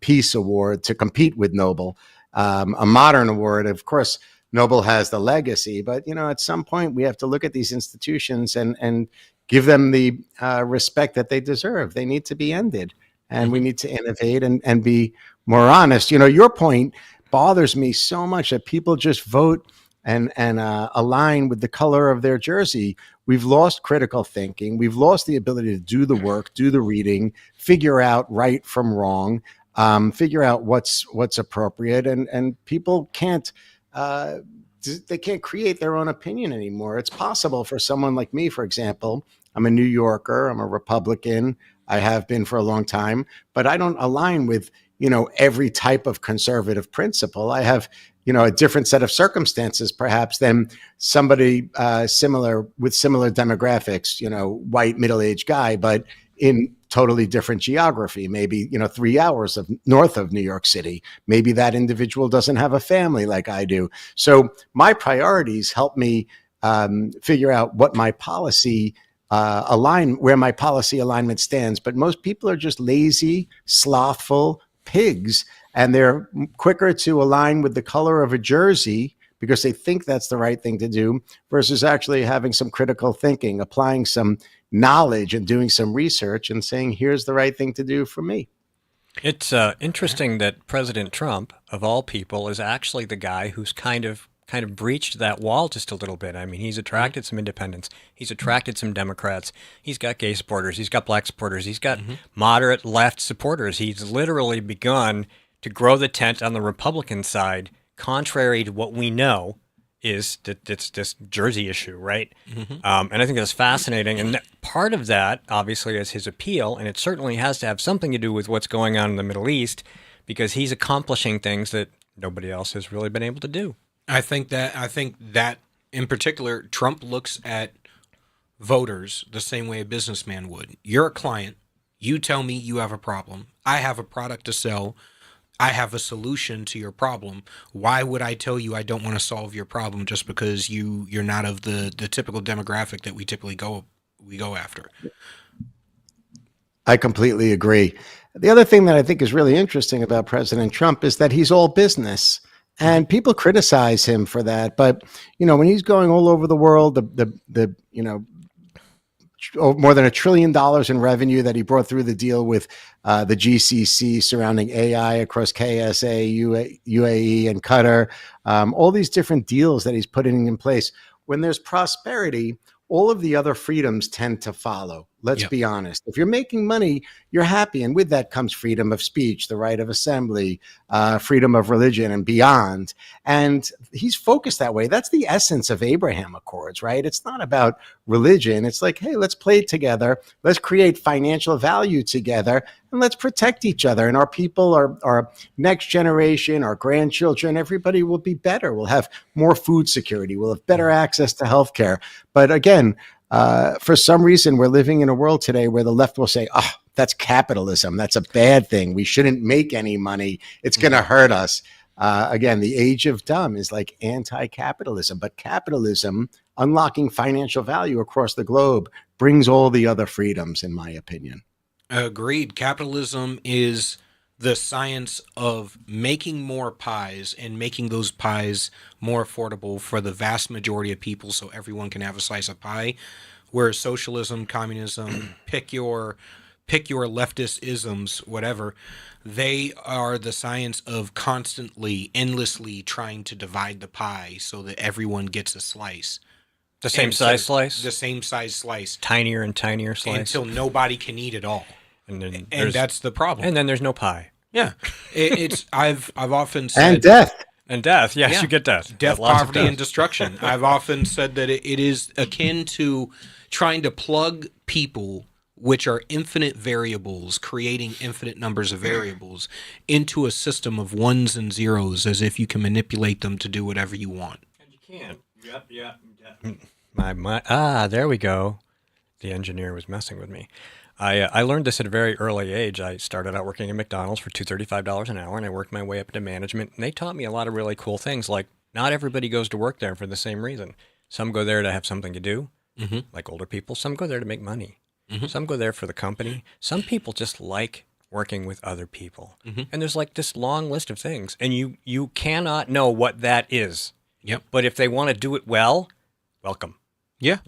peace award to compete with Nobel, a modern award. Of course, Nobel has the legacy, but at some point we have to look at these institutions and give them the respect that they deserve. They need to be ended, and we need to innovate and be more honest. Your point bothers me so much that people just vote and align with the color of their jersey. We've lost critical thinking. We've lost the ability to do the work, do the reading, figure out right from wrong, figure out what's appropriate, and people can't. They can't create their own opinion anymore. It's possible for someone like me, for example. I'm a New Yorker. I'm a Republican. I have been for a long time, but I don't align with every type of conservative principle. I have, a different set of circumstances perhaps than somebody similar with similar demographics, white middle-aged guy, but in totally different geography, maybe, 3 hours north of New York City. Maybe that individual doesn't have a family like I do. So my priorities help me figure out what my policy where my policy alignment stands. But most people are just lazy, slothful pigs, and they're quicker to align with the color of a jersey because they think that's the right thing to do versus actually having some critical thinking, applying some knowledge and doing some research and saying, here's the right thing to do for me. It's interesting that President Trump, of all people, is actually the guy who's kind of breached that wall just a little bit. I mean, he's attracted some independents. He's attracted some Democrats. He's got gay supporters. He's got black supporters. He's got moderate left supporters. He's literally begun to grow the tent on the Republican side, contrary to what we know is that it's this Jersey issue, right? And I think that's fascinating. And part of that, obviously, is his appeal, and it certainly has to have something to do with what's going on in the Middle East, because he's accomplishing things that nobody else has really been able to do. I think that in particular, Trump looks at voters the same way a businessman would. You're a client. You tell me you have a problem. I have a product to sell. I have a solution to your problem. Why would I tell you I don't want to solve your problem just because you're not of the typical demographic that we typically go after? I completely agree. The other thing that I think is really interesting about President Trump is that he's all business. And people criticize him for that. But, when he's going all over the world, more than $1 trillion in revenue that he brought through the deal with the GCC surrounding AI across KSA, UAE, and Qatar, all these different deals that he's putting in place. When there's prosperity, all of the other freedoms tend to follow. Let's be honest. If you're making money, you're happy. And with that comes freedom of speech, the right of assembly, freedom of religion, and beyond. And he's focused that way. That's the essence of Abraham Accords, right? It's not about religion. It's like, hey, let's play together. Let's create financial value together, and let's protect each other. And our people, our next generation, our grandchildren, everybody will be better. We'll have more food security. We'll have better access to healthcare. But again, for some reason, we're living in a world today where the left will say, oh, that's capitalism. That's a bad thing. We shouldn't make any money. It's going to hurt us. Again, the age of dumb is like anti-capitalism. But capitalism, unlocking financial value across the globe, brings all the other freedoms, in my opinion. Agreed. Capitalism is the science of making more pies and making those pies more affordable for the vast majority of people so everyone can have a slice of pie. Whereas socialism, communism, pick your leftist isms, whatever, they are the science of constantly, endlessly trying to divide the pie so that everyone gets a slice. The same size slice? The same size slice. Tinier and tinier slice. Until nobody can eat it all. And that's the problem. And then there's no pie. Yeah, I've often said, and death. Yes, you get death. Death, poverty, and destruction. I've often said that it is akin to trying to plug people, which are infinite variables, creating infinite numbers of variables, into a system of ones and zeros, as if you can manipulate them to do whatever you want. And you can. Yep. There we go. The engineer was messing with me. I learned this at a very early age. I started out working at McDonald's for $235 an hour, and I worked my way up into management. And they taught me a lot of really cool things, like not everybody goes to work there for the same reason. Some go there to have something to do, like older people. Some go there to make money. Some go there for the company. Some people just like working with other people. And there's like this long list of things, and you cannot know what that is. Yep. But if they want to do it well, welcome. Yeah.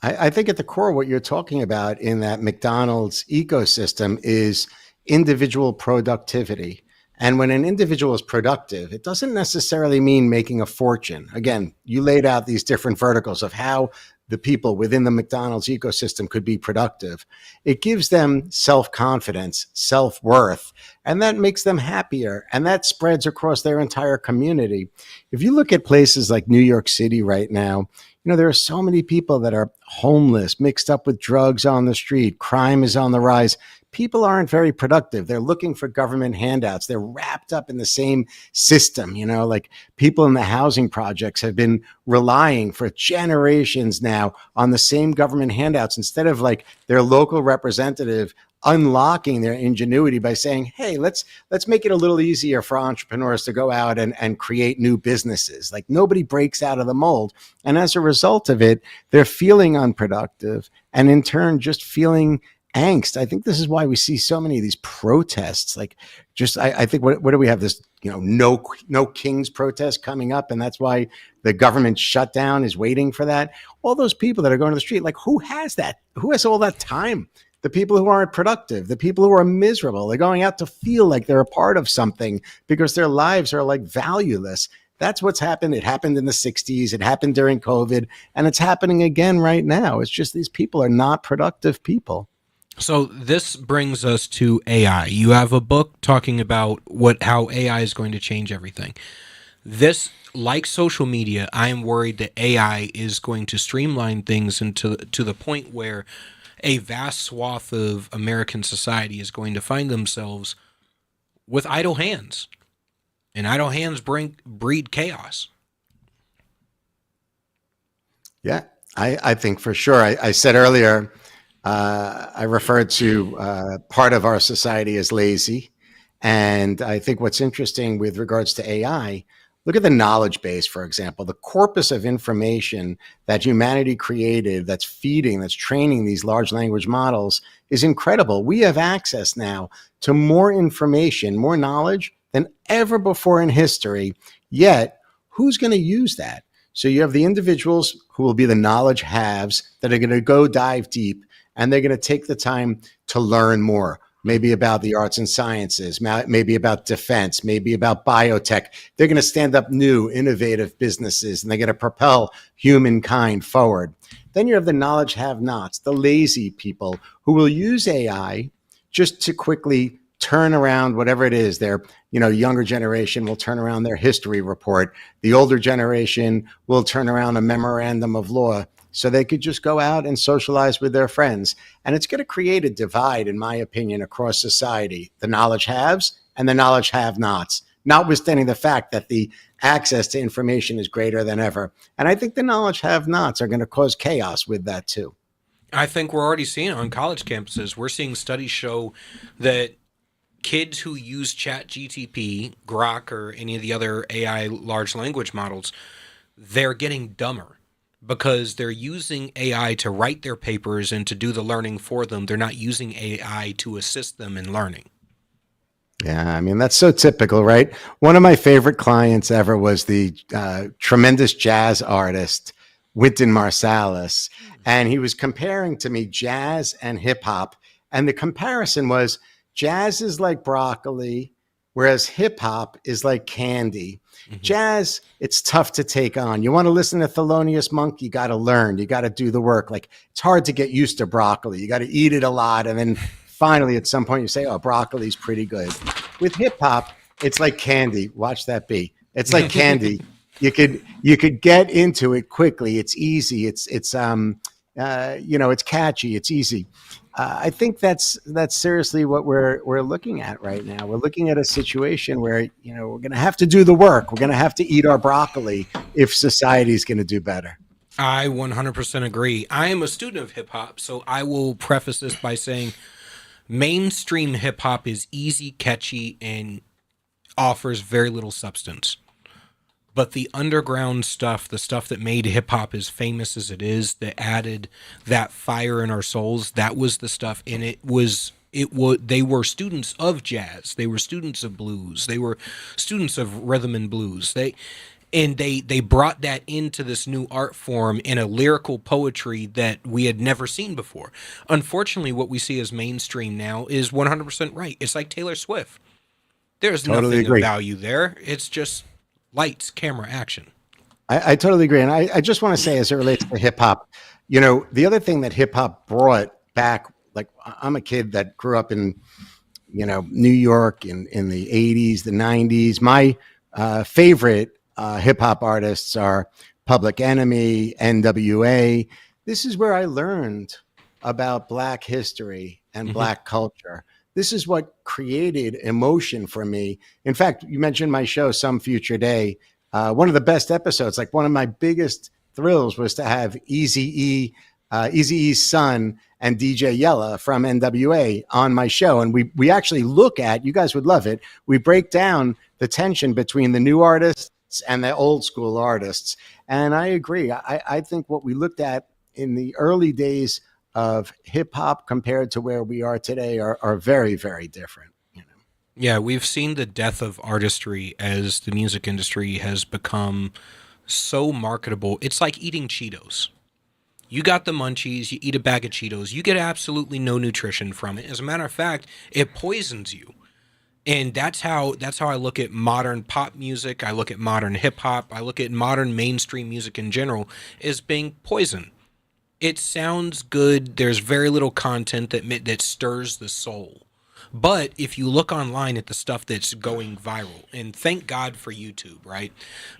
I think at the core, what you're talking about in that McDonald's ecosystem is individual productivity. And when an individual is productive, it doesn't necessarily mean making a fortune. Again, you laid out these different verticals of how the people within the McDonald's ecosystem could be productive. It gives them self-confidence, self-worth, and that makes them happier. And that spreads across their entire community. If you look at places like New York City right now, there are so many people that are homeless, mixed up with drugs on the street. Crime is on the rise. people aren't very productive. They're looking for government handouts. They're wrapped up in the same system. Like people in the housing projects have been relying for generations now on the same government handouts instead of like their local representative unlocking their ingenuity by saying, hey, let's make it a little easier for entrepreneurs to go out and create new businesses. Like nobody breaks out of the mold. And as a result of it, they're feeling unproductive and in turn just feeling angst. I think this is why we see so many of these protests. Like just, I think, what do we have, this, no kings protest coming up. And that's why the government shutdown is waiting for that. All those people that are going to the street, like who has that? Who has all that time? The people who aren't productive, the people who are miserable, they're going out to feel like they're a part of something because their lives are like valueless. That's what's happened. It happened in the 60s. It happened during COVID, and it's happening again right now. It's just these people are not productive people. So this brings us to AI. You have a book talking about how AI is going to change everything. This, like social media, I am worried that AI is going to streamline things to the point where a vast swath of American society is going to find themselves with idle hands. And idle hands breed chaos. Yeah, I think for sure. I said earlier, I referred to part of our society as lazy. And I think what's interesting with regards to AI, look at the knowledge base, for example, the corpus of information that humanity created that's feeding, that's training these large language models is incredible. We have access now to more information, more knowledge than ever before in history. Yet, who's going to use that? So you have the individuals who will be the knowledge haves that are going to go dive deep, and they're going to take the time to learn more. Maybe about the arts and sciences, maybe about defense, maybe about biotech. They're going to stand up new, innovative businesses, and they're going to propel humankind forward. Then you have the knowledge have-nots, the lazy people who will use AI just to quickly turn around whatever it is. Their younger generation will turn around their history report. The older generation will turn around a memorandum of law, so they could just go out and socialize with their friends. And it's going to create a divide, in my opinion, across society, the knowledge haves and the knowledge have-nots, notwithstanding the fact that the access to information is greater than ever. And I think the knowledge have-nots are going to cause chaos with that too. I think we're already seeing it on college campuses. We're seeing studies show that kids who use ChatGPT, Grok, or any of the other AI large language models, they're getting dumber because they're using AI to write their papers and to do the learning for them. They're not using AI to assist them in learning. Yeah, I mean, that's so typical, right? One of my favorite clients ever was the tremendous jazz artist, Wynton Marsalis. And he was comparing to me jazz and hip hop. And the comparison was jazz is like broccoli, whereas hip hop is like candy. Mm-hmm. Jazz, it's tough to take on. You want to listen to Thelonious Monk, you got to learn. You got to do the work. Like, it's hard to get used to broccoli. You got to eat it a lot. And then finally, at some point, you say, oh, broccoli's pretty good. With hip hop, it's like candy. Watch that be. It's like candy. You could get into it quickly. It's easy. It's catchy. It's easy. I think that's seriously what we're looking at right now. We're looking at a situation where we're going to have to do the work. We're going to have to eat our broccoli if society is going to do better. I 100% agree. I am a student of hip hop, so I will preface this by saying mainstream hip hop is easy, catchy, and offers very little substance. But the underground stuff, the stuff that made hip hop as famous as it is, that added that fire in our souls, that was the stuff. And they were students of jazz. They were students of blues. They were students of rhythm and blues. They brought that into this new art form in a lyrical poetry that we had never seen before. Unfortunately, what we see as mainstream now is 100% right. It's like Taylor Swift. There's totally nothing of value there. It's just lights, camera, action. I totally agree. And I just want to say, as it relates to hip hop, the other thing that hip hop brought back, like I'm a kid that grew up in, New York in the 80s, the 90s. My favorite hip hop artists are Public Enemy, NWA. This is where I learned about Black history and Black culture. This is what created emotion for me. In fact, you mentioned my show, Some Future Day. One of the best episodes, like one of my biggest thrills, was to have Eazy-E's son and DJ Yella from NWA on my show. And we actually look at, you guys would love it, we break down the tension between the new artists and the old school artists. And I agree. I think what we looked at in the early days of hip hop compared to where we are today are very, very different. Yeah, we've seen the death of artistry as the music industry has become so marketable. It's like eating Cheetos. You got the munchies, you eat a bag of Cheetos, you get absolutely no nutrition from it. As a matter of fact, it poisons you. And that's how I look at modern pop music. I look at modern hip hop. I look at modern mainstream music in general as being poison. It sounds good. There's very little content that stirs the soul. But if you look online at the stuff that's going viral, and thank God for YouTube, right?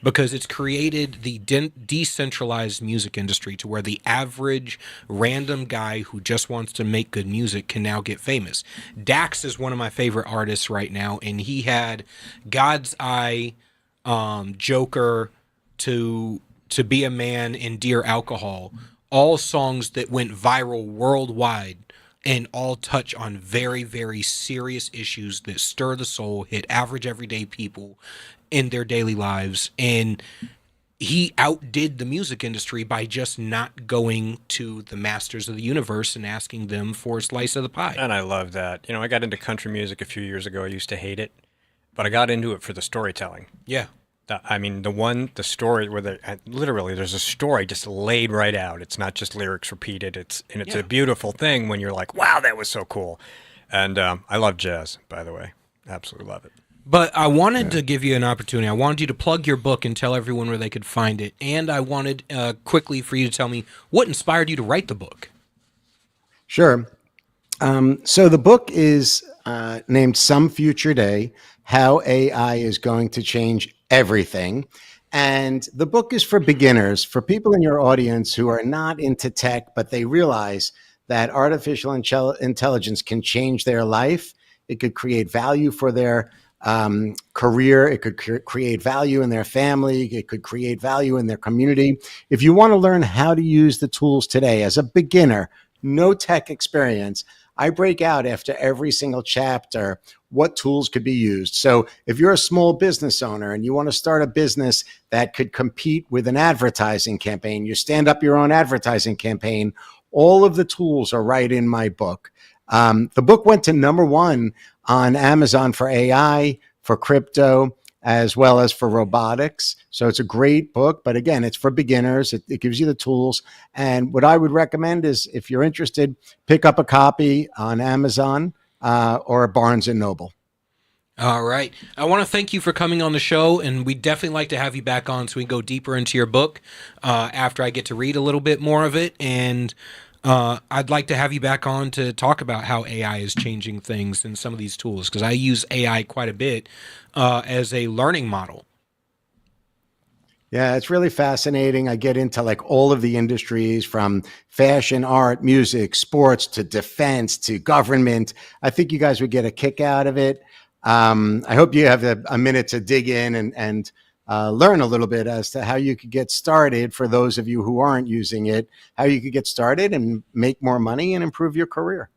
Because it's created the decentralized music industry to where the average random guy who just wants to make good music can now get famous. Dax is one of my favorite artists right now, and he had God's Eye, Joker, to Be a Man, and Dear Alcohol, all songs that went viral worldwide and all touch on very, very serious issues that stir the soul, hit average everyday people in their daily lives. And he outdid the music industry by just not going to the masters of the universe and asking them for a slice of the pie. And I love that. I got into country music a few years ago. I used to hate it, but I got into it for the storytelling. Yeah. The story where literally there's a story just laid right out. It's not just lyrics repeated. It's a beautiful thing when you're like, wow, that was so cool. And I love jazz, by the way. Absolutely love it. But I wanted to give you an opportunity. I wanted you to plug your book and tell everyone where they could find it. And I wanted quickly for you to tell me what inspired you to write the book. Sure. So the book is named Some Future Day, How AI is Going to Change Everything. And the book is for beginners, for people in your audience who are not into tech, but they realize that artificial intelligence can change their life. It could create value for their career. It could create value in their family. It could create value in their community. If you want to learn how to use the tools today as a beginner, no tech experience, I break out after every single chapter what tools could be used. So if you're a small business owner and you want to start a business that could compete with an advertising campaign, you stand up your own advertising campaign, all of the tools are right in my book. The book went to #1 on Amazon for AI, for crypto, as well as for robotics. So it's a great book, but again, it's for beginners. It gives you the tools. And what I would recommend is if you're interested, pick up a copy on Amazon or Barnes & Noble. All right. I want to thank you for coming on the show, and we'd definitely like to have you back on so we can go deeper into your book after I get to read a little bit more of it. And I'd like to have you back on to talk about how AI is changing things and some of these tools, because I use AI quite a bit as a learning model. Yeah, it's really fascinating. I get into like all of the industries from fashion, art, music, sports, to defense, to government. I think you guys would get a kick out of it. I hope you have a minute to dig in and learn a little bit as to how you could get started for those of you who aren't using it, how you could get started and make more money and improve your career.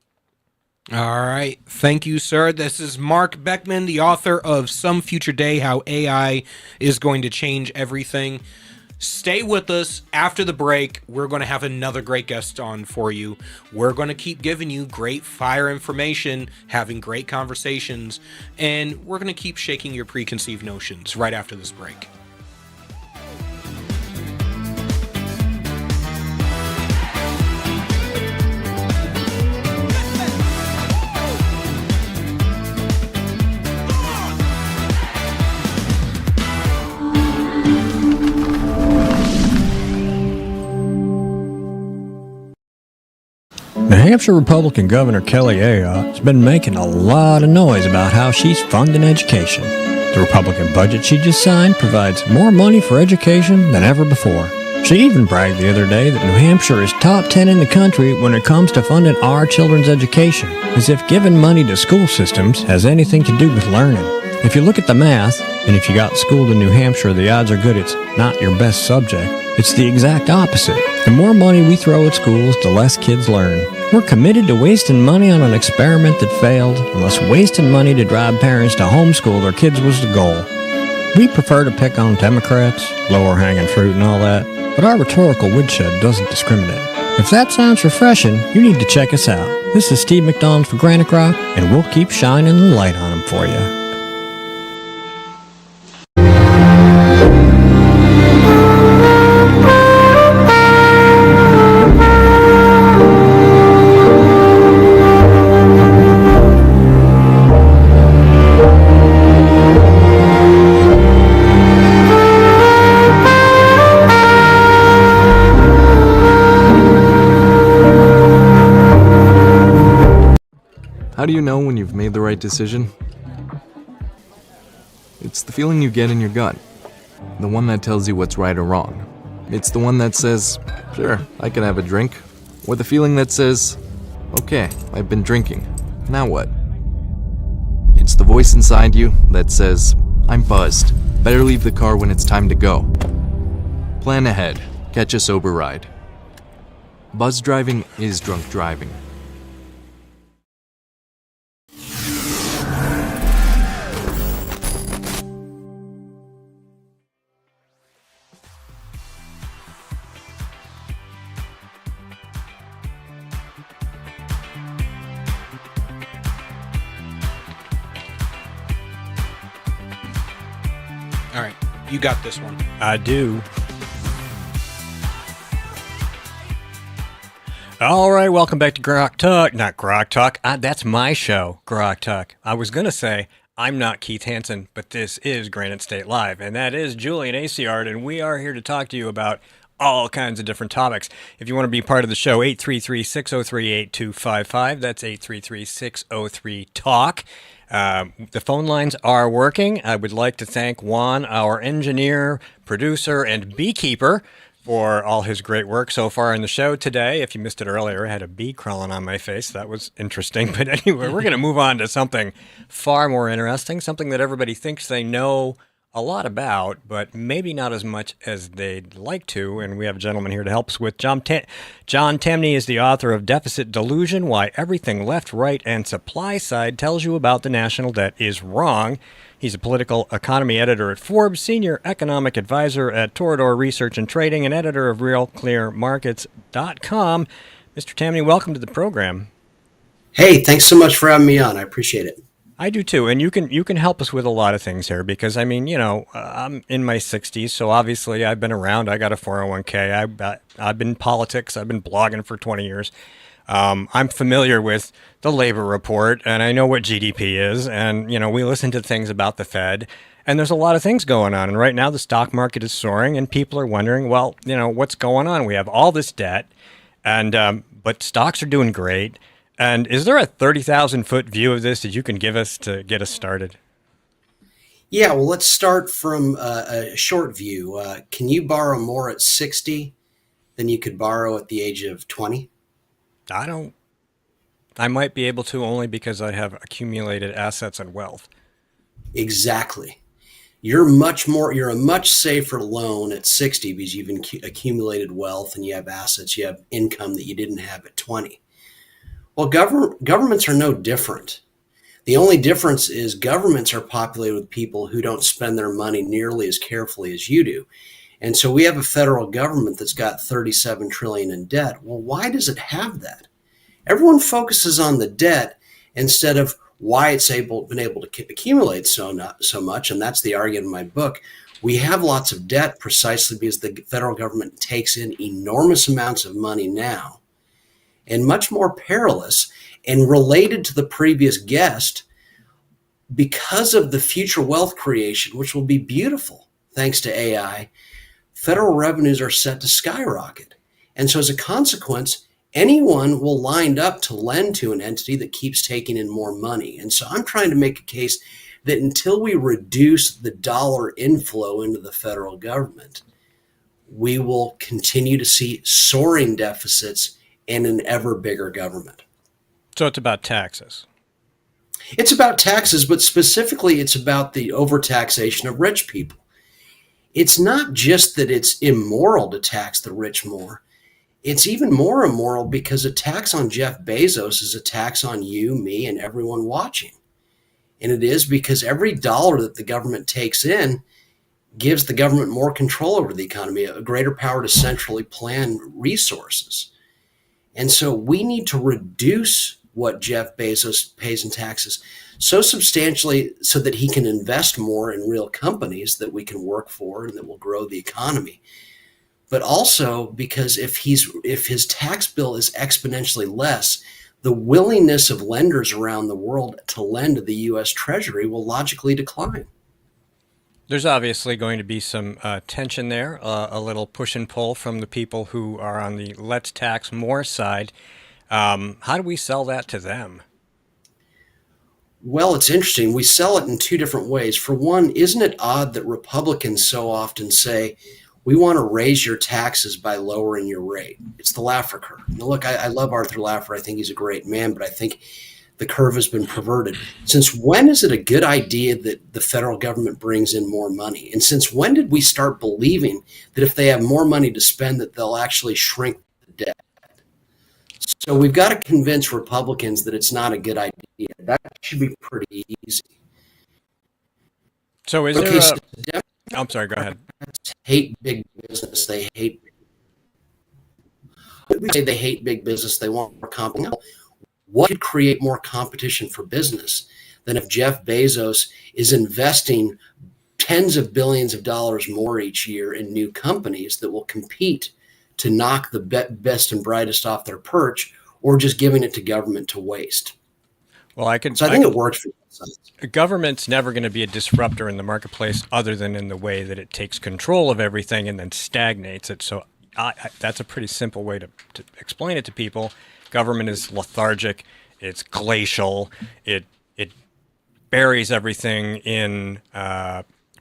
All right. Thank you, sir. This is Mark Beckman, the author of Some Future Day, How AI is Going to Change Everything. Stay with us after the break. We're going to have another great guest on for you. We're going to keep giving you great fire information, having great conversations, and we're going to keep shaking your preconceived notions right after this break. New Hampshire Republican Governor Kelly Ayotte has been making a lot of noise about how she's funding education. The Republican budget she just signed provides more money for education than ever before. She even bragged the other day that New Hampshire is top 10 in the country when it comes to funding our children's education, as if giving money to school systems has anything to do with learning. If you look at the math, and if you got schooled in New Hampshire, the odds are good it's not your best subject. It's the exact opposite. The more money we throw at schools, the less kids learn. We're committed to wasting money on an experiment that failed, unless wasting money to drive parents to homeschool their kids was the goal. We prefer to pick on Democrats, lower hanging fruit and all that, but our rhetorical woodshed doesn't discriminate. If that sounds refreshing, you need to check us out. This is Steve McDonald for Granite Rock, and we'll keep shining the light on them for you. How do you know when you've made the right decision? It's the feeling you get in your gut. The one that tells you what's right or wrong. It's the one that says, sure, I can have a drink. Or the feeling that says, okay, I've been drinking. Now what? It's the voice inside you that says, I'm buzzed. Better leave the car when it's time to go. Plan ahead. Catch a sober ride. Buzz driving is drunk driving. All right, you got this one. I do. All right, welcome back to Grok Talk. Not Grok Talk. That's my show, Grok Talk. I was going to say, I'm not Keith Hansen, but this is Granite State Live, and that is Julian Aciard, and we are here to talk to you about all kinds of different topics. If you want to be part of the show, 833-603-8255. That's 833-603-TALK. The phone lines are working. I would like to thank Juan, our engineer, producer, and beekeeper, for all his great work so far in the show today. If you missed it earlier, I had a bee crawling on my face. That was interesting. But anyway, we're going to move on to something far more interesting, something that everybody thinks they know a lot about, but maybe not as much as they'd like to. And we have a gentleman here to help us with. John Temney is the author of Deficit Delusion, Why Everything Left, Right, and Supply Side Tells You About the National Debt is Wrong. He's a political economy editor at Forbes, senior economic advisor at Torador Research and Trading, and editor of RealClearMarkets.com. Mr. Temney, welcome to the program. Hey, thanks so much for having me on. I appreciate it. I do too, and you can help us with a lot of things here because I mean, I'm in my 60s, so obviously I've been around. I got a 401k. I've been in politics. I've been blogging for 20 years. I'm familiar with the labor report, and I know what GDP is, and we listen to things about the Fed, and there's a lot of things going on. And right now, the stock market is soaring, and people are wondering, well, what's going on? We have all this debt, and but stocks are doing great. And is there a 30,000-foot view of this that you can give us to get us started? Yeah, well, let's start from a short view. Can you borrow more at 60 than you could borrow at the age of 20? I might be able to only because I have accumulated assets and wealth. Exactly. You're a much safer loan at 60 because you've accumulated wealth and you have assets, you have income that you didn't have at 20. Well, governments are no different. The only difference is governments are populated with people who don't spend their money nearly as carefully as you do. And so we have a federal government that's got $37 trillion in debt. Well, why does it have that? Everyone focuses on the debt instead of why it's been able to accumulate so much. And that's the argument in my book. We have lots of debt precisely because the federal government takes in enormous amounts of money now. And much more perilous and related to the previous guest because of the future wealth creation, which will be beautiful thanks to AI, federal revenues are set to skyrocket. And so as a consequence, anyone will line up to lend to an entity that keeps taking in more money. And so I'm trying to make a case that until we reduce the dollar inflow into the federal government, we will continue to see soaring deficits and an ever bigger government. So it's about taxes. It's about taxes, but specifically it's about the overtaxation of rich people. It's not just that it's immoral to tax the rich more. It's even more immoral because a tax on Jeff Bezos is a tax on you, me, and everyone watching. And it is because every dollar that the government takes in gives the government more control over the economy, a greater power to centrally plan resources. And so we need to reduce what Jeff Bezos pays in taxes so substantially so that he can invest more in real companies that we can work for and that will grow the economy. But also because if his tax bill is exponentially less, the willingness of lenders around the world to lend to the U.S. Treasury will logically decline. There's obviously going to be some tension there, a little push and pull from the people who are on the let's tax more side. How do we sell that to them? Well, it's interesting. We sell it in two different ways. For one, isn't it odd that Republicans so often say, we want to raise your taxes by lowering your rate? It's the Laffer curve. Now, look, I love Arthur Laffer. I think he's a great man, but I think the curve has been perverted. Since when is it a good idea that the federal government brings in more money? And since when did we start believing that if they have more money to spend, that they'll actually shrink the debt? So we've got to convince Republicans that it's not a good idea. That should be pretty easy. So is Okay, there so I'm sorry, go ahead. Democrats hate big business. They say they hate big business. They want more competition. What could create more competition for business than if Jeff Bezos is investing tens of billions of dollars more each year in new companies that will compete to knock the best and brightest off their perch, or just giving it to government to waste? Well, I think it works for both sides. Government's never going to be a disruptor in the marketplace other than in the way that it takes control of everything and then stagnates it. So that's a pretty simple way to explain it to people. Government is lethargic. It's glacial. It buries everything in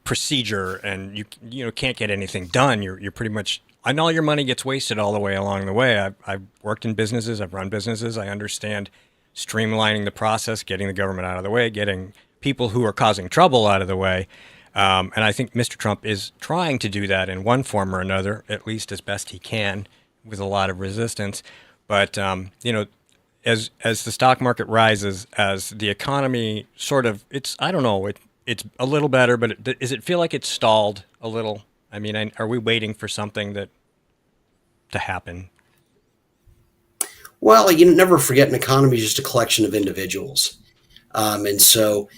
procedure, and you can't get anything done. You're pretty much, and all your money gets wasted all the way along the way. I've worked in businesses. I've run businesses. I understand streamlining the process, getting the government out of the way, getting people who are causing trouble out of the way. And I think Mr. Trump is trying to do that in one form or another, at least as best he can, with a lot of resistance. But as the stock market rises, as the economy sort of, it's a little better, but does it feel like it's stalled a little? I mean, are we waiting for something to happen? Well, you never forget an economy is just a collection of individuals. And so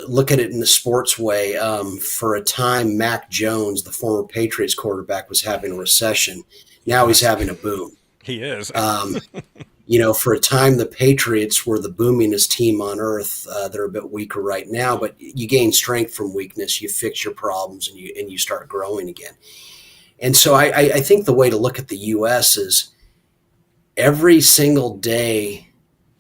look at it in the sports way. For a time, Mac Jones, the former Patriots quarterback, was having a recession. Now he's having a boom. He is. For a time, the Patriots were the boomingest team on earth. They're a bit weaker right now, but you gain strength from weakness. You fix your problems and you start growing again. And so I think the way to look at the U.S. is every single day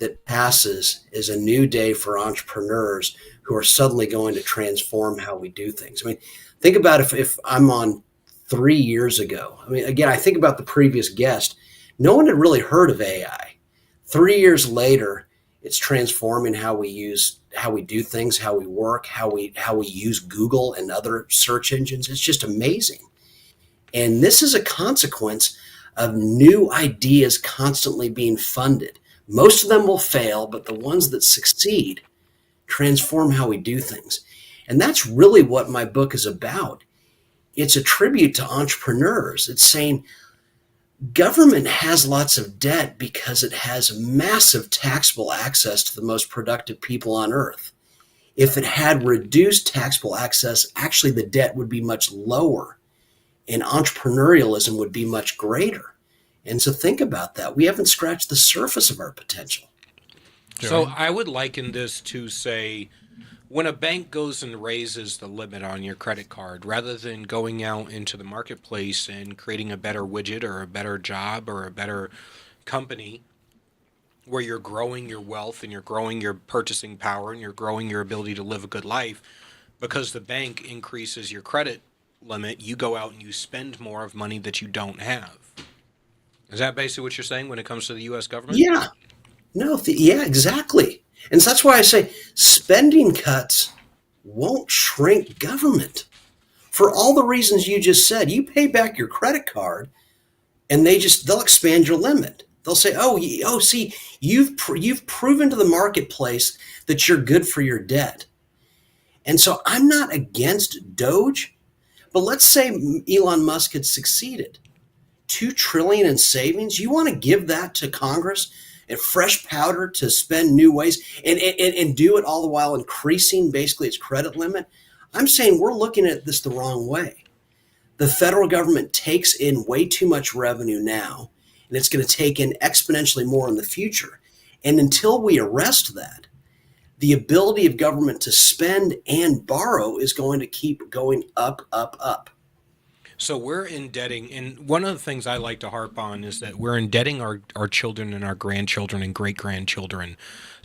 that passes is a new day for entrepreneurs who are suddenly going to transform how we do things. I mean, think about if I'm on 3 years ago. I mean, again, I think about the previous guest. No one had really heard of AI. 3 years later, it's transforming how we do things, how we work, how we use Google and other search engines. It's just amazing. And this is a consequence of new ideas constantly being funded. Most of them will fail, but the ones that succeed transform how we do things. And that's really what my book is about. It's a tribute to entrepreneurs. It's saying government has lots of debt because it has massive taxable access to the most productive people on earth. If it had reduced taxable access, actually the debt would be much lower and entrepreneurialism would be much greater. And so think about that. We haven't scratched the surface of our potential. So I would liken this to, say, when a bank goes and raises the limit on your credit card, rather than going out into the marketplace and creating a better widget or a better job or a better company where you're growing your wealth and you're growing your purchasing power and you're growing your ability to live a good life, because the bank increases your credit limit, you go out and you spend more of money that you don't have. Is that basically what you're saying when it comes to the U.S. government? Yeah. No, yeah, exactly. And so that's why I say spending cuts won't shrink government for all the reasons you just said. You pay back your credit card and they'll expand your limit. They'll say, see, you've proven to the marketplace that you're good for your debt. And so I'm not against Doge, but let's say Elon Musk had succeeded. $2 trillion in savings. You want to give that to Congress and fresh powder to spend new ways and do it all the while increasing basically its credit limit? I'm saying we're looking at this the wrong way. The federal government takes in way too much revenue now, and it's going to take in exponentially more in the future. And until we arrest that, the ability of government to spend and borrow is going to keep going up, up, up. So we're indebting, and one of the things I like to harp on is that we're indebting our children and our grandchildren and great-grandchildren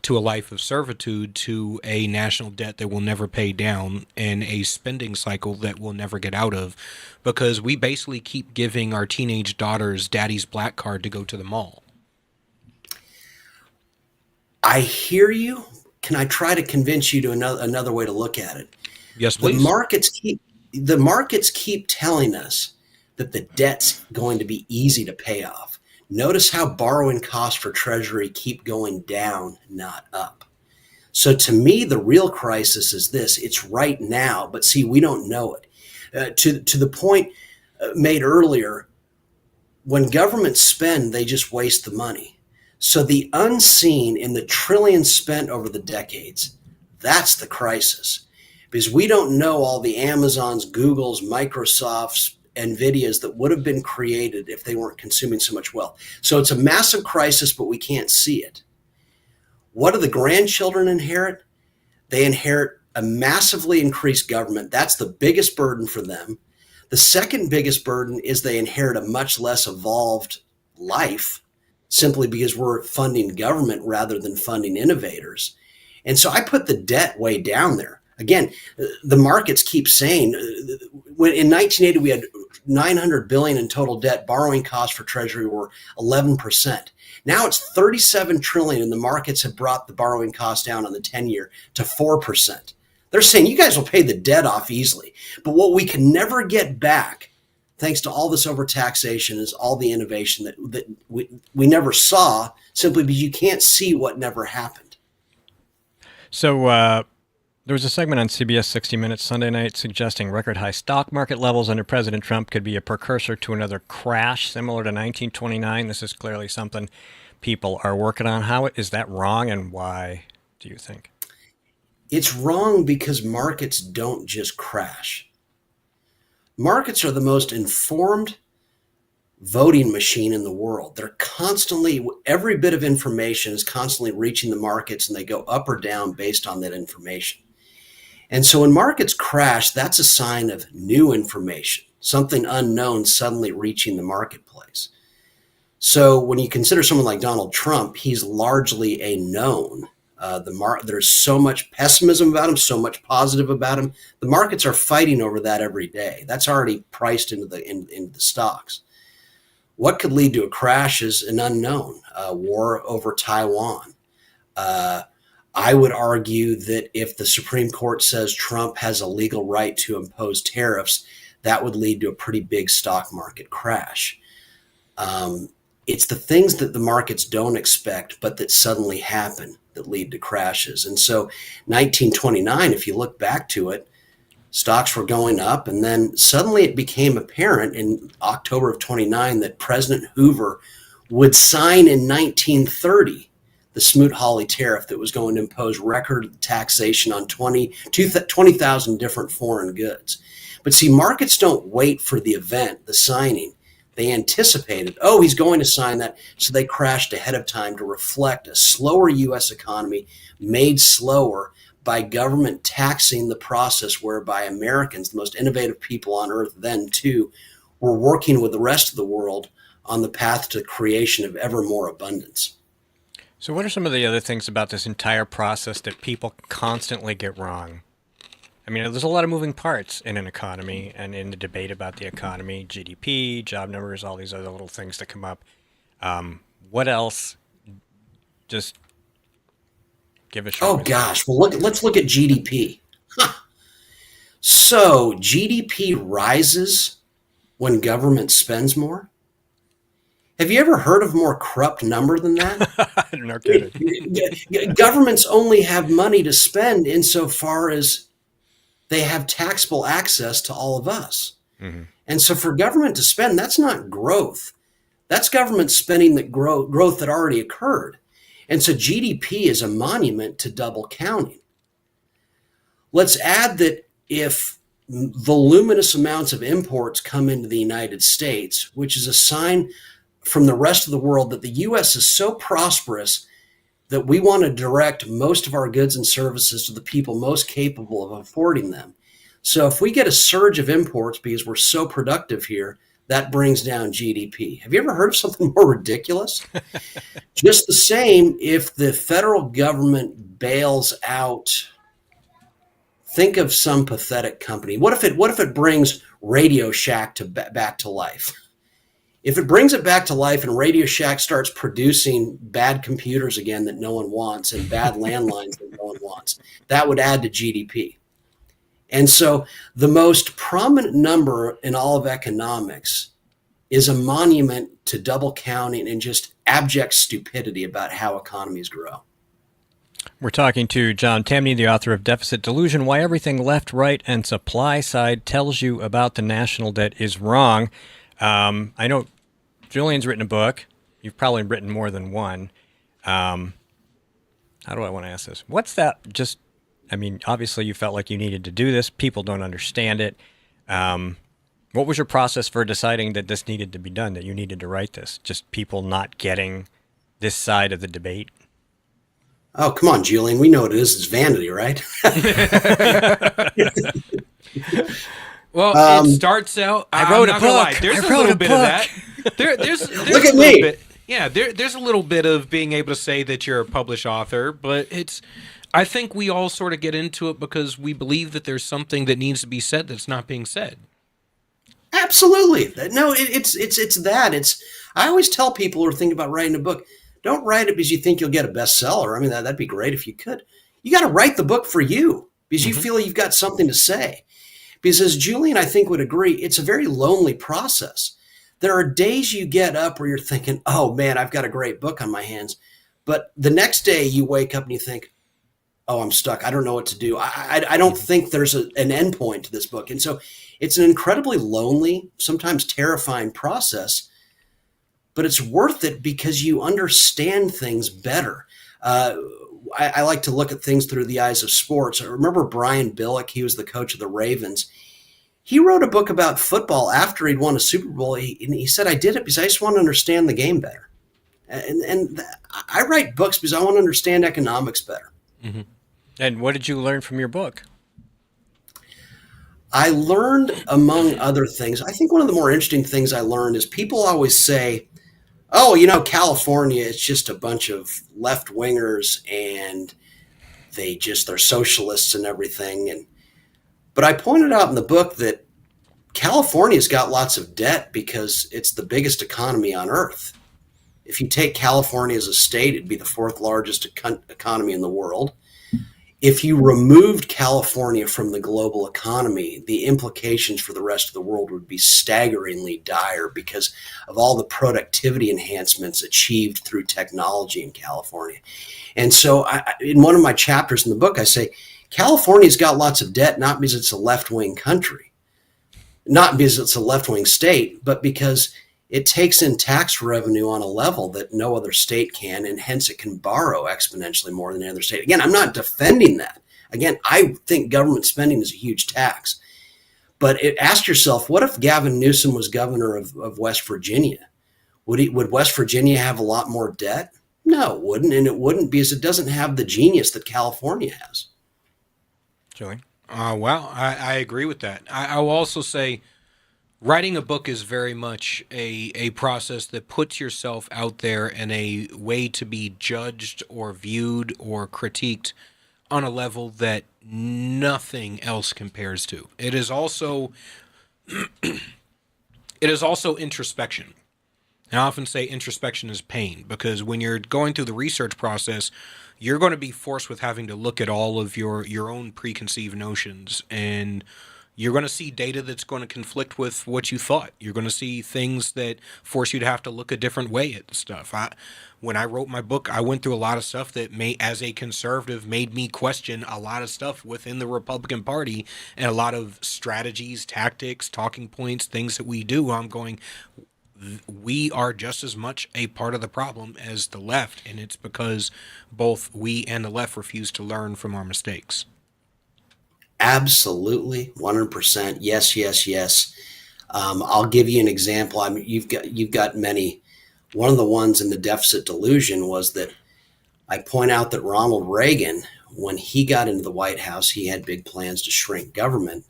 to a life of servitude, to a national debt that we'll never pay down, and a spending cycle that we'll never get out of, because we basically keep giving our teenage daughters daddy's black card to go to the mall. I hear you. Can I try to convince you to another way to look at it? Yes, please. The markets keep telling us that the debt's going to be easy to pay off. Notice how borrowing costs for Treasury keep going down, not up. So to me, the real crisis is this. It's right now, but see, we don't know it. To the point made earlier, when governments spend, they just waste the money. So the unseen in the trillions spent over the decades, that's the crisis. Because we don't know all the Amazons, Googles, Microsofts, NVIDIAs that would have been created if they weren't consuming so much wealth. So it's a massive crisis, but we can't see it. What do the grandchildren inherit? They inherit a massively increased government. That's the biggest burden for them. The second biggest burden is they inherit a much less evolved life, simply because we're funding government rather than funding innovators. And so I put the debt way down there. Again, the markets keep saying when in 1980 we had $900 billion in total debt. Borrowing costs for Treasury were 11%. Now it's $37 trillion, and the markets have brought the borrowing cost down on the 10-year to 4%. They're saying you guys will pay the debt off easily, but what we can never get back, thanks to all this overtaxation, is all the innovation that we never saw, simply because you can't see what never happened. So. There was a segment on CBS 60 Minutes Sunday night suggesting record high stock market levels under President Trump could be a precursor to another crash similar to 1929. This is clearly something people are working on. How is that wrong, and why do you think? It's wrong because markets don't just crash. Markets are the most informed voting machine in the world. They're constantly, every bit of information is constantly reaching the markets, and they go up or down based on that information. And so when markets crash, that's a sign of new information, something unknown suddenly reaching the marketplace. So when you consider someone like Donald Trump, he's largely a known. There's so much pessimism about him, so much positive about him. The markets are fighting over that every day. That's already priced into the stocks. What could lead to a crash is an unknown. War over Taiwan. I would argue that if the Supreme Court says Trump has a legal right to impose tariffs, that would lead to a pretty big stock market crash. It's the things that the markets don't expect, but that suddenly happen, that lead to crashes. And so 1929, if you look back to it, stocks were going up, and then suddenly it became apparent in October of 29 that President Hoover would sign in 1930 the Smoot-Hawley tariff that was going to impose record taxation on 20,000 different foreign goods. But see, markets don't wait for the event, the signing. They anticipated, he's going to sign that, so they crashed ahead of time to reflect a slower U.S. economy made slower by government taxing the process whereby Americans, the most innovative people on earth then too, were working with the rest of the world on the path to the creation of ever more abundance. So what are some of the other things about this entire process that people constantly get wrong? I mean, there's a lot of moving parts in an economy and in the debate about the economy, GDP, job numbers, all these other little things that come up. What else? Just give a short. Oh gosh, well let's look at GDP. Huh. So GDP rises when government spends more. Have you ever heard of a more corrupt number than that? No kidding. Governments only have money to spend insofar as they have taxable access to all of us. Mm-hmm. And so for government to spend, that's not growth. That's government spending that growth that already occurred. And so GDP is a monument to double counting. Let's add that if voluminous amounts of imports come into the United States, which is a sign from the rest of the world that the U.S. is so prosperous that we want to direct most of our goods and services to the people most capable of affording them. So if we get a surge of imports because we're so productive here, that brings down GDP. Have you ever heard of something more ridiculous? Just the same, if the federal government bails out, think of some pathetic company. What if it brings Radio Shack back to life? If it brings it back to life and Radio Shack starts producing bad computers again that no one wants and bad landlines that no one wants, that would add to GDP. And so the most prominent number in all of economics is a monument to double counting and just abject stupidity about how economies grow. We're talking to John Tamny, the author of Deficit Delusion, Why Everything Left, Right, and Supply Side Tells You About the National Debt is Wrong. I know Julian's written a book. You've probably written more than one. How do I want to ask this? What's that just... I mean, obviously you felt like you needed to do this. People don't understand it. What was your process for deciding that this needed to be done, that you needed to write this? Just people not getting this side of the debate? Oh, come on, Julian. We know what it is. It's vanity, right? Well, it starts out... I wrote a book. There's a little bit of that. There's Look at me. Bit, yeah, there's a little bit of being able to say that you're a published author, but it's... I think we all sort of get into it because we believe that there's something that needs to be said that's not being said. Absolutely. No, it's that. I always tell people who are thinking about writing a book, don't write it because you think you'll get a bestseller. I mean, that'd be great if you could. You got to write the book for you because you feel you've got something to say. Because as Julian, I think, would agree, it's a very lonely process. There are days you get up where you're thinking, oh man, I've got a great book on my hands. But the next day you wake up and you think, oh, I'm stuck. I don't know what to do. I don't think there's an end point to this book. And so it's an incredibly lonely, sometimes terrifying process, but it's worth it because you understand things better. I like to look at things through the eyes of sports. I remember Brian Billick. He was the coach of the Ravens. He wrote a book about football after he'd won a Super Bowl. He said, I did it because I just want to understand the game better. And I write books because I want to understand economics better. Mm-hmm. And what did you learn from your book? I learned, among other things, I think one of the more interesting things I learned is people always say, oh, California, it's just a bunch of left-wingers and they're socialists and everything. But I pointed out in the book that California's got lots of debt because it's the biggest economy on earth. If you take California as a state, it'd be the fourth largest economy in the world. If you removed California from the global economy, the implications for the rest of the world would be staggeringly dire because of all the productivity enhancements achieved through technology in California. And so in one of my chapters in the book, I say, California's got lots of debt, not because it's a left-wing country, not because it's a left-wing state, but because it takes in tax revenue on a level that no other state can, and hence it can borrow exponentially more than any other state. Again, I'm not defending that. Again, I think government spending is a huge tax. But ask yourself, what if Gavin Newsom was governor of West Virginia? Would West Virginia have a lot more debt? No, it wouldn't. And it wouldn't because it doesn't have the genius that California has. Julie? Well, I agree with that. I will also say, writing a book is very much a process that puts yourself out there in a way to be judged or viewed or critiqued on a level that nothing else compares to. It is also introspection. And I often say introspection is pain, because when you're going through the research process, you're going to be forced with having to look at all of your own preconceived notions, and you're going to see data that's going to conflict with what you thought. You're going to see things that force you to have to look a different way at stuff. When I wrote my book, I went through a lot of stuff that as a conservative, made me question a lot of stuff within the Republican Party, and a lot of strategies, tactics, talking points, things that we do. I'm going, we are just as much a part of the problem as the left, and it's because both we and the left refuse to learn from our mistakes. Absolutely, 100%. Yes, yes, yes. I'll give you an example. I mean, you've got many. One of the ones in the deficit delusion was that I point out that Ronald Reagan, when he got into the White House, he had big plans to shrink government.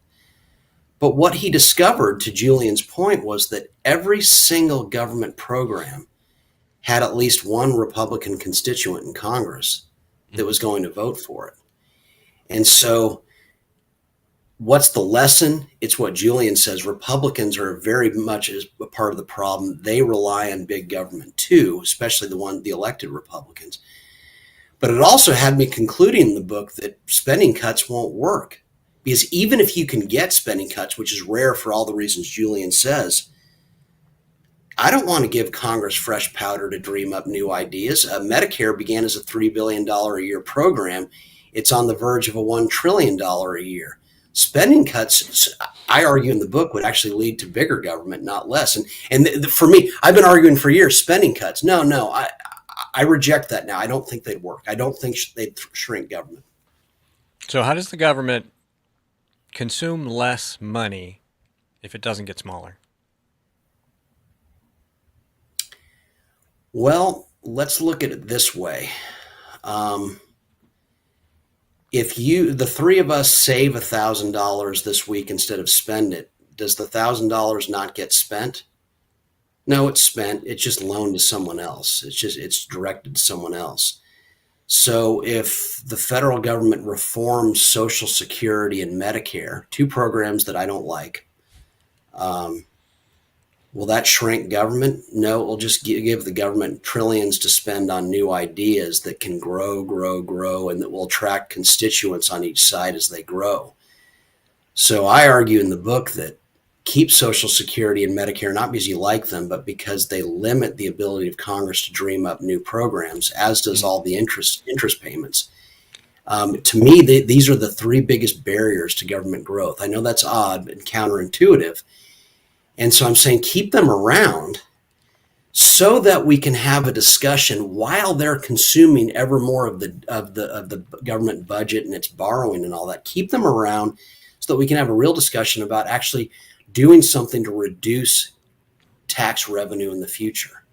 But what he discovered, to Julian's point, was that every single government program had at least one Republican constituent in Congress that was going to vote for it. And so what's the lesson? It's what Julian says. Republicans are very much as a part of the problem. They rely on big government too, especially the elected Republicans. But it also had me concluding in the book that spending cuts won't work. Because even if you can get spending cuts, which is rare for all the reasons Julian says, I don't want to give Congress fresh powder to dream up new ideas. Medicare began as a $3 billion a year program. It's on the verge of a $1 trillion a year. Spending cuts, I argue in the book, would actually lead to bigger government, not less. And for me, I've been arguing for years, spending cuts. No, I reject that now. I don't think they'd work. I don't think they'd shrink government. So how does the government consume less money if it doesn't get smaller? Well, let's look at it this way. If the three of us save $1,000 this week instead of spend it, does the $1,000 not get spent? No, it's spent. It's just loaned to someone else. It's directed to someone else. So if the federal government reforms Social Security and Medicare, two programs that I don't like, will that shrink government? No, it will just give the government trillions to spend on new ideas that can grow, and that will attract constituents on each side as they grow. So I argue in the book that keep Social Security and Medicare, not because you like them, but because they limit the ability of Congress to dream up new programs, as does all the interest payments. To me, these are the three biggest barriers to government growth. I know that's odd and counterintuitive. And so I'm saying keep them around so that we can have a discussion while they're consuming ever more of the government budget and its borrowing and all that. Keep them around so that we can have a real discussion about actually doing something to reduce tax revenue in the future,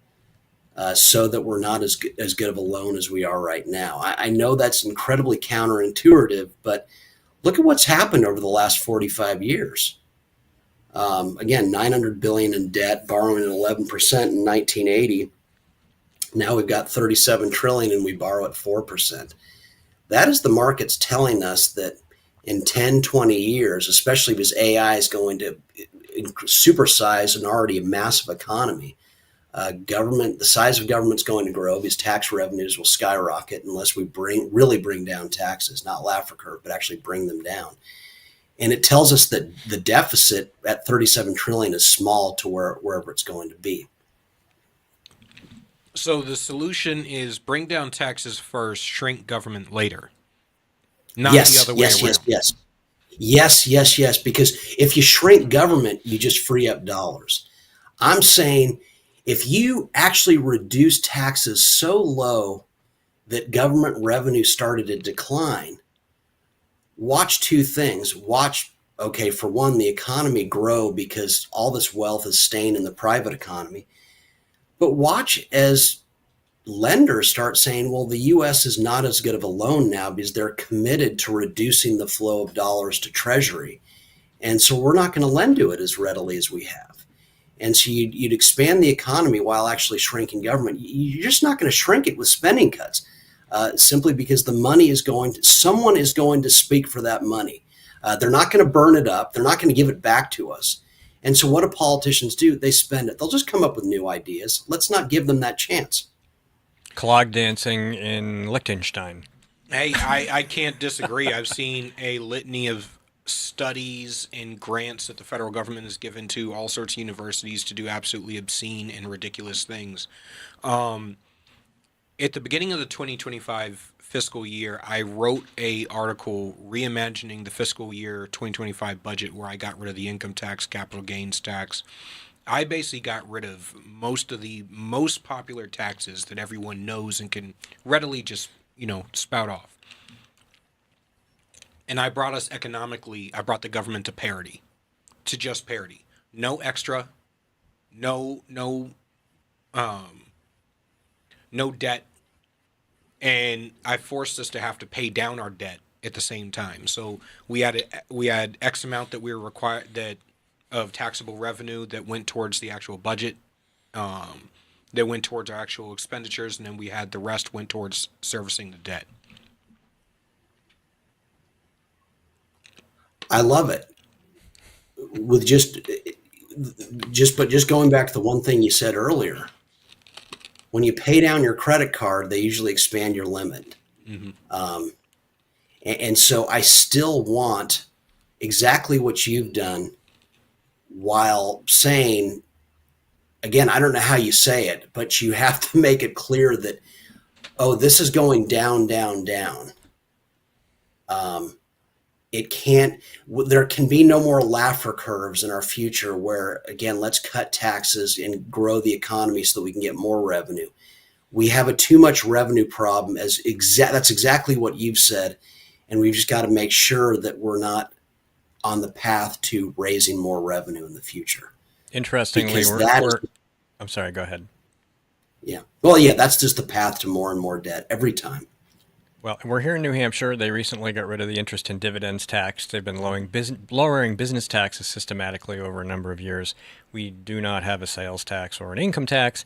so that we're not as good of a loan as we are right now. I know that's incredibly counterintuitive, but look at what's happened over the last 45 years. Again, $900 billion in debt, borrowing at 11% in 1980. Now we've got $37 trillion and we borrow at 4%. That is the markets telling us that in 10, 20 years, especially because AI is going to supersize an already massive economy, the size of government's going to grow because tax revenues will skyrocket unless we really bring down taxes, not Laffer curve, but actually bring them down. And it tells us that the deficit at $37 trillion is small to wherever it's going to be. So the solution is bring down taxes first, shrink government later. Not the other way around. Yes. Because if you shrink government, you just free up dollars. I'm saying if you actually reduce taxes so low that government revenue started to decline, watch two things. Okay, for one, the economy grow because all this wealth is staying in the private economy. But watch as lenders start saying, well, the U.S. is not as good of a loan now because they're committed to reducing the flow of dollars to Treasury. And so we're not going to lend to it as readily as we have. And so you'd expand the economy while actually shrinking government. You're just not going to shrink it with spending cuts. simply because the money is someone is going to speak for that money. They're not going to burn it up. They're not going to give it back to us. And so what do politicians do? They spend it. They'll just come up with new ideas. Let's not give them that chance. Clog dancing in Liechtenstein. Hey, I can't disagree. I've seen a litany of studies and grants that the federal government has given to all sorts of universities to do absolutely obscene and ridiculous things. At the beginning of the 2025 fiscal year, I wrote a article reimagining the fiscal year 2025 budget where I got rid of the income tax, capital gains tax. I basically got rid of most of the most popular taxes that everyone knows and can readily just, spout off. And I brought the government to parity, to just parity. No extra, no debt, and I forced us to have to pay down our debt at the same time. So we had X amount that we were required of taxable revenue that went towards the actual budget, that went towards our actual expenditures, and then we had the rest went towards servicing the debt. I love it. With just going back to the one thing you said earlier, when you pay down your credit card, they usually expand your limit. Mm-hmm. And so I still want exactly what you've done, while saying, again, I don't know how you say it, but you have to make it clear that, this is going down, down, down. There can be no more Laffer curves in our future where, again, let's cut taxes and grow the economy so that we can get more revenue. We have a too much revenue problem. That's exactly what you've said. And we've just got to make sure that we're not on the path to raising more revenue in the future. Interestingly, I'm sorry, go ahead. Yeah. Well, yeah, that's just the path to more and more debt every time. Well, we're here in New Hampshire. They recently got rid of the interest and dividends tax. They've been lowering business taxes systematically over a number of years. We do not have a sales tax or an income tax.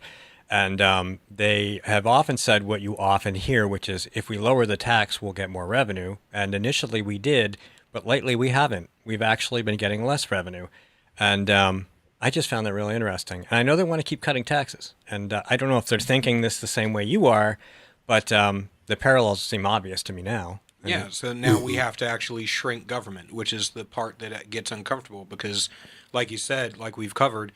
And they have often said what you often hear, which is if we lower the tax, we'll get more revenue. And initially we did, but lately we haven't. We've actually been getting less revenue. And I just found that really interesting. And I know they want to keep cutting taxes. And I don't know if they're thinking this the same way you are, but the parallels seem obvious to me now. Yeah, so now we have to actually shrink government, which is the part that gets uncomfortable because, like you said, like we've covered,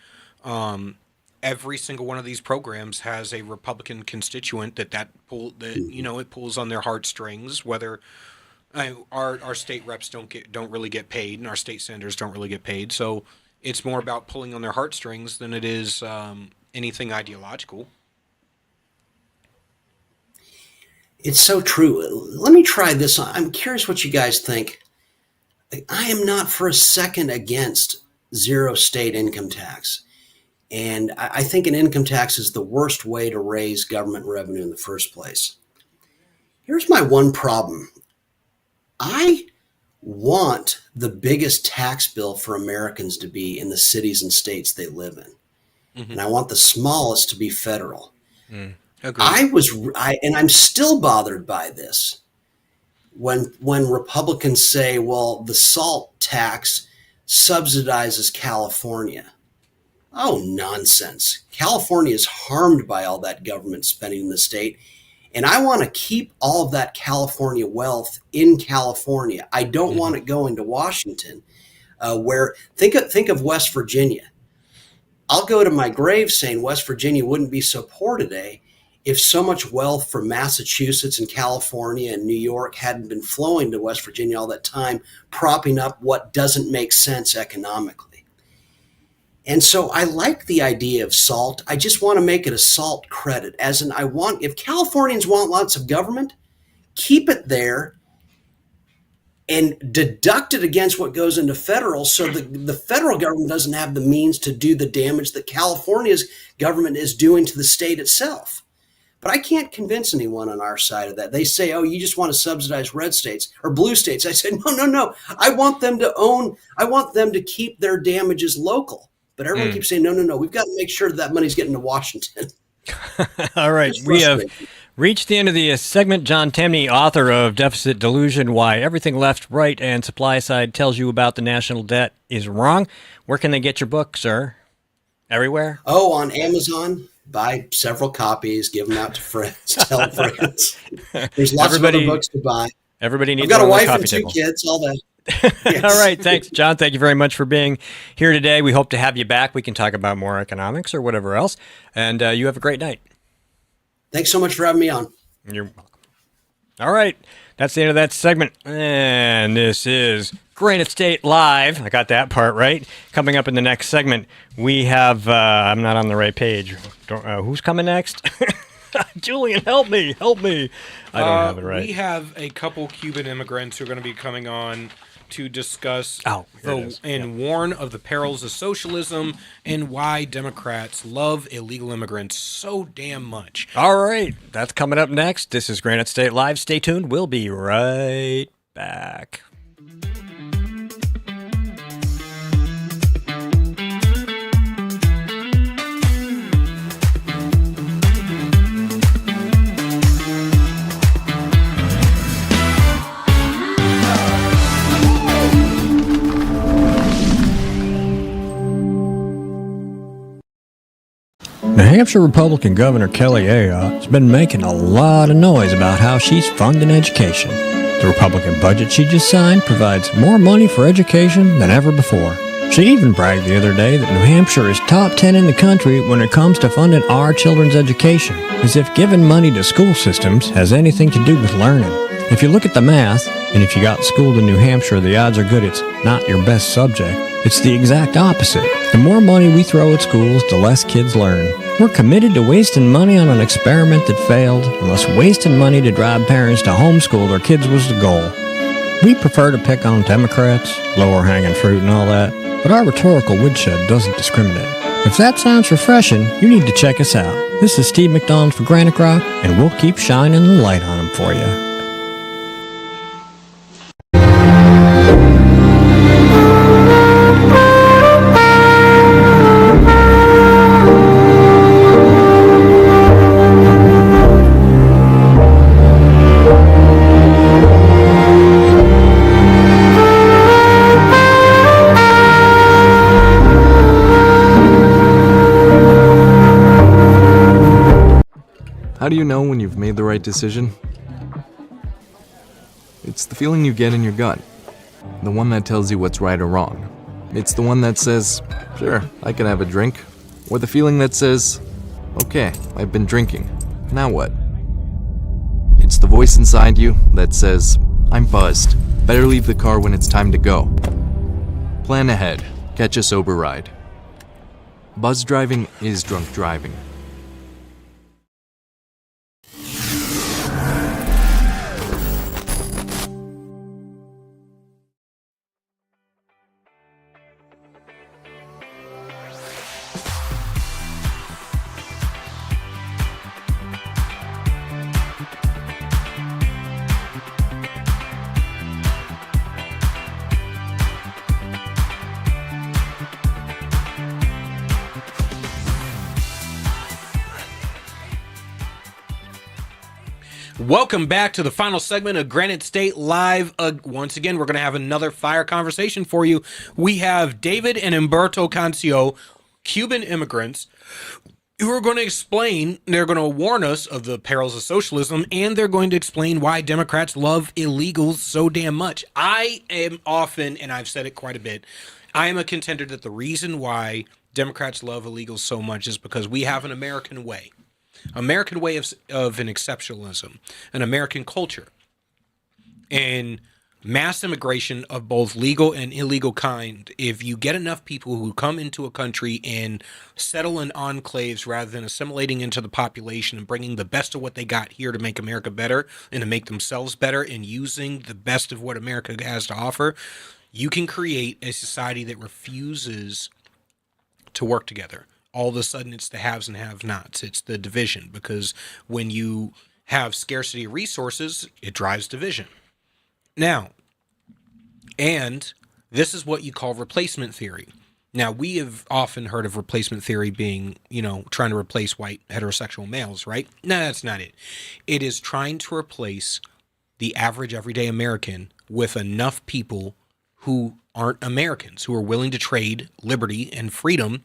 every single one of these programs has a Republican constituent it pulls on their heartstrings. Whether our state reps don't really get paid, and our state senators don't really get paid, so it's more about pulling on their heartstrings than it is anything ideological. It's so true. Let me try this on. I'm curious what you guys think. I am not for a second against zero state income tax. And I think an income tax is the worst way to raise government revenue in the first place. Here's my one problem. I want the biggest tax bill for Americans to be in the cities and states they live in. Mm-hmm. And I want the smallest to be federal. And I'm still bothered by this when Republicans say, well, the SALT tax subsidizes California. Oh, nonsense. California is harmed by all that government spending in the state. And I want to keep all of that California wealth in California. I don't want it going to Washington, where think of West Virginia. I'll go to my grave saying West Virginia wouldn't be so poor today if so much wealth from Massachusetts and California and New York hadn't been flowing to West Virginia all that time, propping up what doesn't make sense economically. And so I like the idea of SALT. I just want to make it a SALT credit, as in if Californians want lots of government, keep it there and deduct it against what goes into federal, so the federal government doesn't have the means to do the damage that California's government is doing to the state itself. But I can't convince anyone on our side of that. They say, oh, you just want to subsidize red states or blue states. I said, no. I want them to keep their damages local. But everyone keeps saying, no. We've got to make sure that money's getting to Washington. All right. Reached the end of the segment. John Temney, author of Deficit Delusion, Why Everything Left, Right, and Supply Side Tells You About the National Debt is Wrong. Where can they get your book, sir? Everywhere? Oh, on Amazon. Buy several copies, give them out to friends, tell friends. There's lots of other books to buy. Everybody needs I've got a wife and 2 table. kids, all that. Yes. All right. Thanks, John. Thank you very much for being here today. We hope to have you back. We can talk about more economics or whatever else. And you have a great night. Thanks so much for having me on. You're welcome. All right. That's the end of that segment. And this is Granite State Live. I got that part right. Coming up in the next segment, we have, I'm not on the right page. Who's coming next? Julian, help me. I don't have it right. We have a couple Cuban immigrants who are going to be coming on to discuss warn of the perils of socialism and why Democrats love illegal immigrants so damn much. All right. That's coming up next. This is Granite State Live. Stay tuned. We'll be right back. New Hampshire Republican Governor Kelly Ayotte has been making a lot of noise about how she's funding education. The Republican budget she just signed provides more money for education than ever before. She even bragged the other day that New Hampshire is top 10 in the country when it comes to funding our children's education, as if giving money to school systems has anything to do with learning. If you look at the math, and if you got schooled in New Hampshire, the odds are good it's not your best subject. It's the exact opposite. The more money we throw at schools, the less kids learn. We're committed to wasting money on an experiment that failed, unless wasting money to drive parents to homeschool their kids was the goal. We prefer to pick on Democrats, lower hanging fruit and all that, but our rhetorical woodshed doesn't discriminate. If that sounds refreshing, you need to check us out. This is Steve McDonald for Granite Rock, and we'll keep shining the light on them for you. How do you know when you've made the right decision? It's the feeling you get in your gut. The one that tells you what's right or wrong. It's the one that says, sure, I can have a drink. Or the feeling that says, okay, I've been drinking. Now what? It's the voice inside you that says, I'm buzzed. Better leave the car when it's time to go. Plan ahead. Catch a sober ride. Buzz driving is drunk driving. Welcome back to the final segment of Granite State Live. Once again, we're going to have another fire conversation for you. We have David and Humberto Cancio, Cuban immigrants, who are going to explain, they're going to warn us of the perils of socialism, and they're going to explain why Democrats love illegals so damn much. I am often, and I've said it quite a bit, I am a contender that the reason why Democrats love illegals so much is because we have an American way. American way of an exceptionalism, an American culture, and mass immigration of both legal and illegal kind. If you get enough people who come into a country and settle in enclaves rather than assimilating into the population and bringing the best of what they got here to make America better and to make themselves better and using the best of what America has to offer, you can create a society that refuses to work together. All of a sudden, it's the haves and have-nots. It's the division, because when you have scarcity of resources, it drives division. Now, and this is what you call replacement theory. Now, we have often heard of replacement theory being, trying to replace white heterosexual males, right? No, that's not it. It is trying to replace the average everyday American with enough people who aren't Americans, who are willing to trade liberty and freedom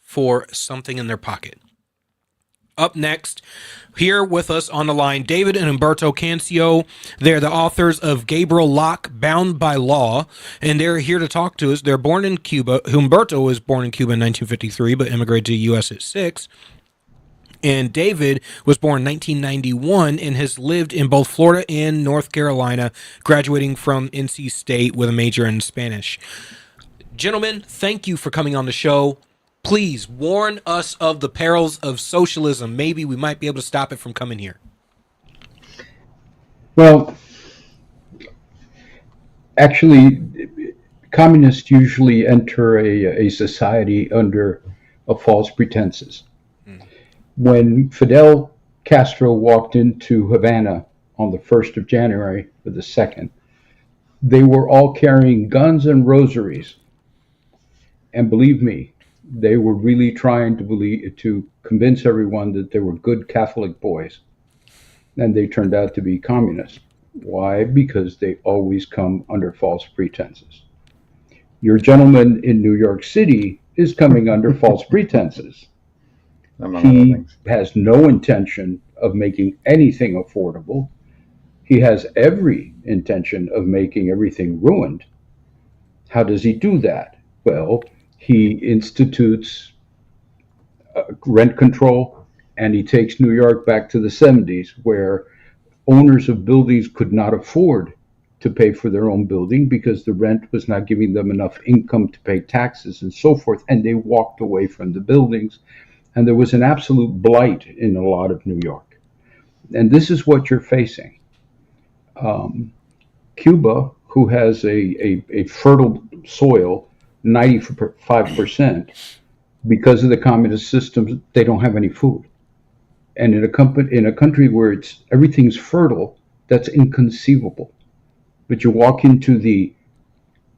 for something in their pocket. Up next, here with us on the line, David and Humberto Cancio. They're the authors of Gabriel Locke, Bound by Law, and they're here to talk to us. They're born in Cuba. Humberto was born in Cuba in 1953, but immigrated to the U.S. at 6. And David was born in 1991 and has lived in both Florida and North Carolina, graduating from NC State with a major in Spanish. Gentlemen, thank you for coming on the show. Please warn us of the perils of socialism. Maybe we might be able to stop it from coming here. Well, actually, communists usually enter a society under a false pretenses. When Fidel Castro walked into Havana on the 1st of January or the 2nd, they were all carrying guns and rosaries. And believe me, they were really trying to convince everyone that they were good Catholic boys. And they turned out to be communists. Why? Because they always come under false pretenses. Your gentleman in New York City is coming under false pretenses. He has no intention of making anything affordable. He has every intention of making everything ruined. How does he do that? Well, he institutes rent control, and he takes New York back to the 70s, where owners of buildings could not afford to pay for their own building because the rent was not giving them enough income to pay taxes and so forth, and they walked away from the buildings. And there was an absolute blight in a lot of New York. And this is what you're facing. Cuba, who has a fertile soil, 95%, because of the communist system, they don't have any food. And in a country where everything's fertile, that's inconceivable. But you walk into the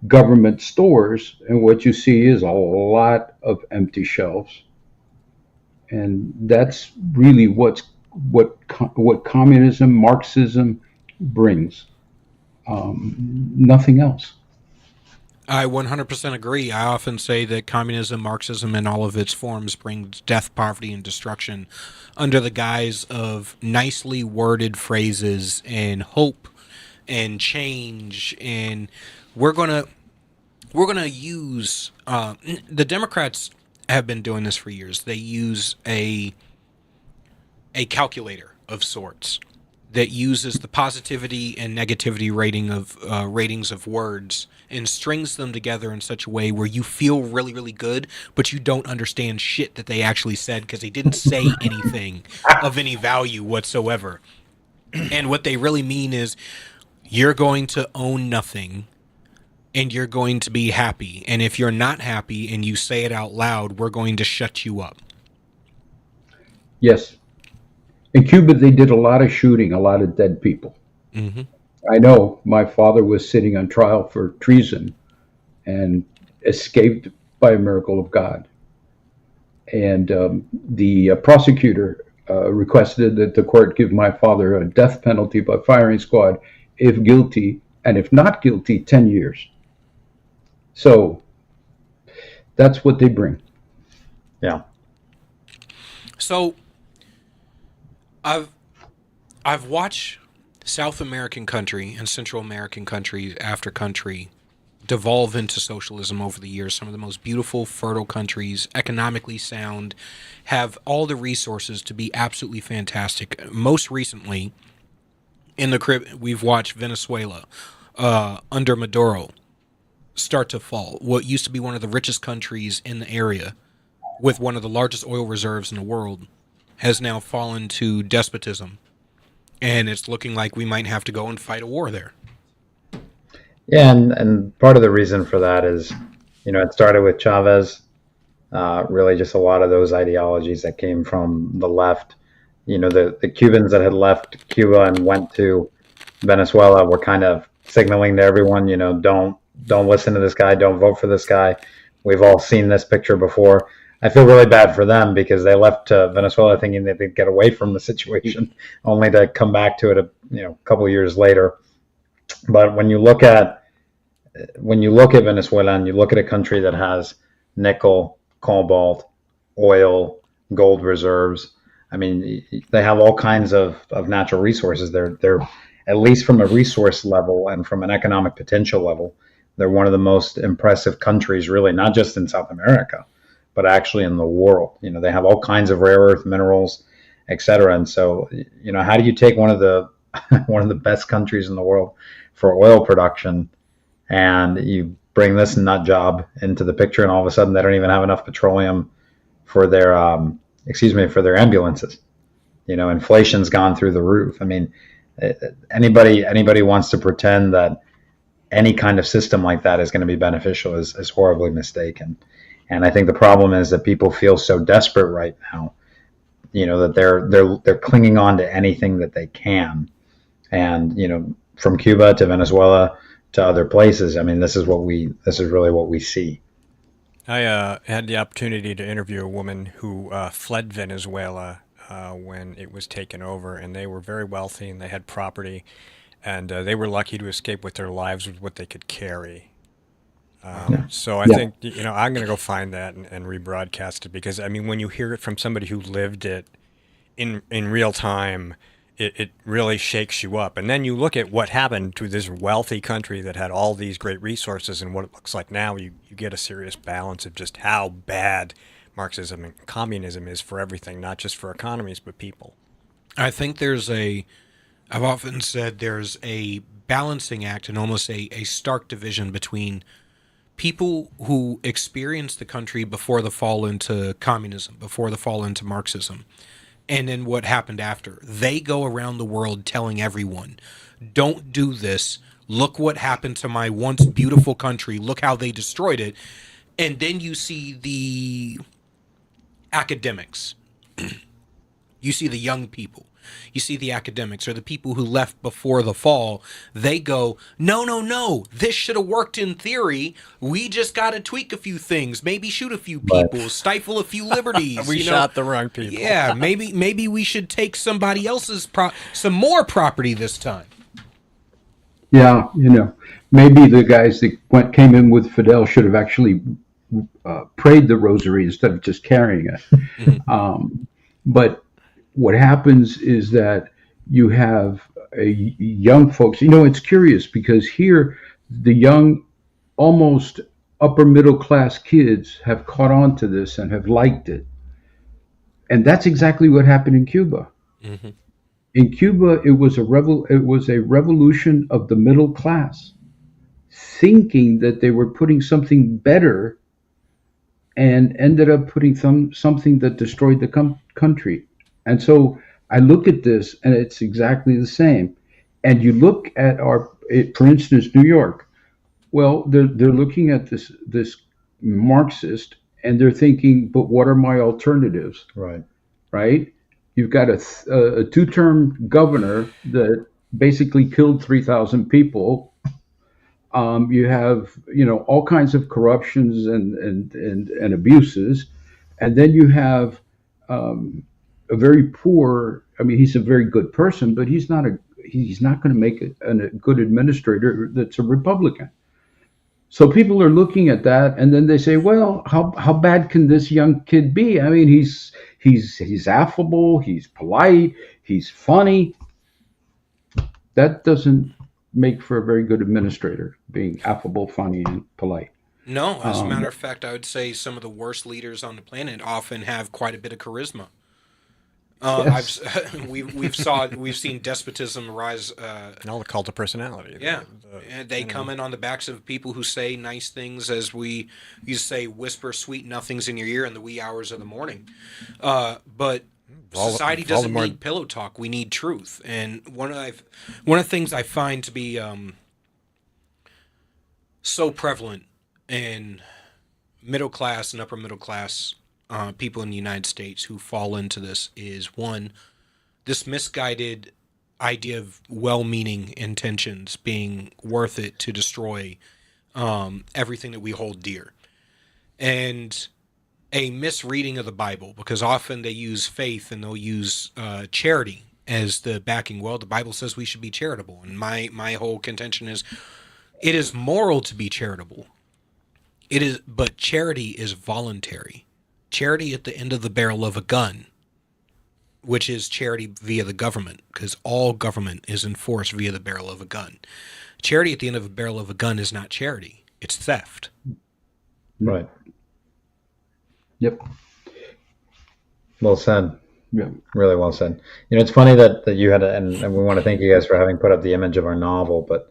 government stores, and what you see is a lot of empty shelves. And that's really what communism, Marxism brings. Nothing else. I 100% agree. I often say that communism, Marxism, and all of its forms brings death, poverty, and destruction under the guise of nicely worded phrases and hope and change. And we're gonna use the Democrats have been doing this for years. They use a calculator of sorts that uses the positivity and negativity ratings of words and strings them together in such a way where you feel really, really good, but you don't understand shit that they actually said because they didn't say anything of any value whatsoever. And what they really mean is you're going to own nothing and you're going to be happy. And if you're not happy and you say it out loud, we're going to shut you up. Yes. In Cuba, they did a lot of shooting, a lot of dead people. Mm-hmm. I know my father was sitting on trial for treason and escaped by a miracle of God. And the prosecutor requested that the court give my father a death penalty by firing squad if guilty, and if not guilty, 10 years. So that's what they bring. Yeah. So I've watched South American country and Central American country after country devolve into socialism over the years. Some of the most beautiful, fertile countries, economically sound, have all the resources to be absolutely fantastic. Most recently, in the Caribbean, we've watched Venezuela under Maduro start to fall. What used to be one of the richest countries in the area with one of the largest oil reserves in the world has now fallen to despotism. And it's looking like we might have to go and fight a war there. Yeah, and part of the reason for that is, it started with Chavez, really just a lot of those ideologies that came from the left. The Cubans that had left Cuba and went to Venezuela were kind of signaling to everyone, don't listen to this guy, don't vote for this guy. We've all seen this picture before. I feel really bad for them because they left Venezuela thinking that they'd get away from the situation, only to come back to it a couple of years later. But when you look at Venezuela and you look at a country that has nickel, cobalt, oil, gold reserves, I mean, they have all kinds of natural resources. They're at least from a resource level and from an economic potential level, they're one of the most impressive countries, really, not just in South America, but actually in the world. They have all kinds of rare earth minerals, et cetera. And so, how do you take one of the one of the best countries in the world for oil production, and you bring this nut job into the picture, and all of a sudden they don't even have enough petroleum for their for their ambulances? Inflation's gone through the roof. I mean, anybody wants to pretend that any kind of system like that is going to be beneficial is horribly mistaken. And I think the problem is that people feel so desperate right now, that they're clinging on to anything that they can. And from Cuba to Venezuela to other places, I mean, this is really what we see. I had the opportunity to interview a woman who fled Venezuela when it was taken over, and they were very wealthy and they had property, and they were lucky to escape with their lives with what they could carry. So I think, I'm going to go find that and rebroadcast it, because, I mean, when you hear it from somebody who lived it in real time, it really shakes you up. And then you look at what happened to this wealthy country that had all these great resources and what it looks like now. You get a serious balance of just how bad Marxism and communism is for everything, not just for economies, but people. I think I've often said there's a balancing act and almost a stark division between people who experienced the country before the fall into communism, before the fall into Marxism, and then what happened after. They go around the world telling everyone, don't do this. Look what happened to my once beautiful country. Look how they destroyed it. And then you see the academics. You see the young people. You see the academics, or the people who left before the fall. They go, no, this should have worked in theory. We just got to tweak a few things, maybe shoot a few people, stifle a few liberties. We shot the wrong people. Yeah, maybe we should take somebody else's some more property this time. Yeah, maybe the guys that came in with Fidel should have actually prayed the rosary instead of just carrying it. Mm-hmm. But what happens is that you have young folks. It's curious because here the young, almost upper middle class kids have caught on to this and have liked it. And that's exactly what happened in Cuba. Mm-hmm. In Cuba, it was a revolution of the middle class, thinking that they were putting something better, and ended up putting something that destroyed the country. And so I look at this, and it's exactly the same. And you look at for instance, New York. Well, they're looking at this Marxist, and they're thinking, but what are my alternatives? Right. You've got a two-term governor that basically killed 3,000 people. You have all kinds of corruptions and abuses, and then you have a very poor. I mean, he's a very good person, but he's not going to make a good administrator that's a Republican. So people are looking at that, and then they say, well, how bad can this young kid be? I mean, he's affable, he's polite, he's funny. That doesn't make for a very good administrator, being affable, funny, and polite. No, as a matter of fact, I would say some of the worst leaders on the planet often have quite a bit of charisma. Yes. We've seen despotism rise. And all the cult of personality. Yeah, and they come in on the backs of people who say nice things, as we used to say, whisper sweet nothings in your ear in the wee hours of the morning. But society doesn't need pillow talk. We need truth. And one of the things I find to be so prevalent in middle class and upper middle class people in the United States who fall into this is, one, this misguided idea of well-meaning intentions being worth it to destroy everything that we hold dear. and a misreading of the Bible, because often they use faith and they'll use charity as the backing. Well, the Bible says we should be charitable, and my whole contention is it is moral to be charitable. It is, but charity is voluntary. Charity at the end of the barrel of a gun, which is charity via the government, because all government is enforced via the barrel of a gun. Charity at the end of a barrel of a gun is not charity. It's theft. Right. Yep. Well said. Yeah. Really well said. It's funny that you had, and we want to thank you guys for having put up the image of our novel, but,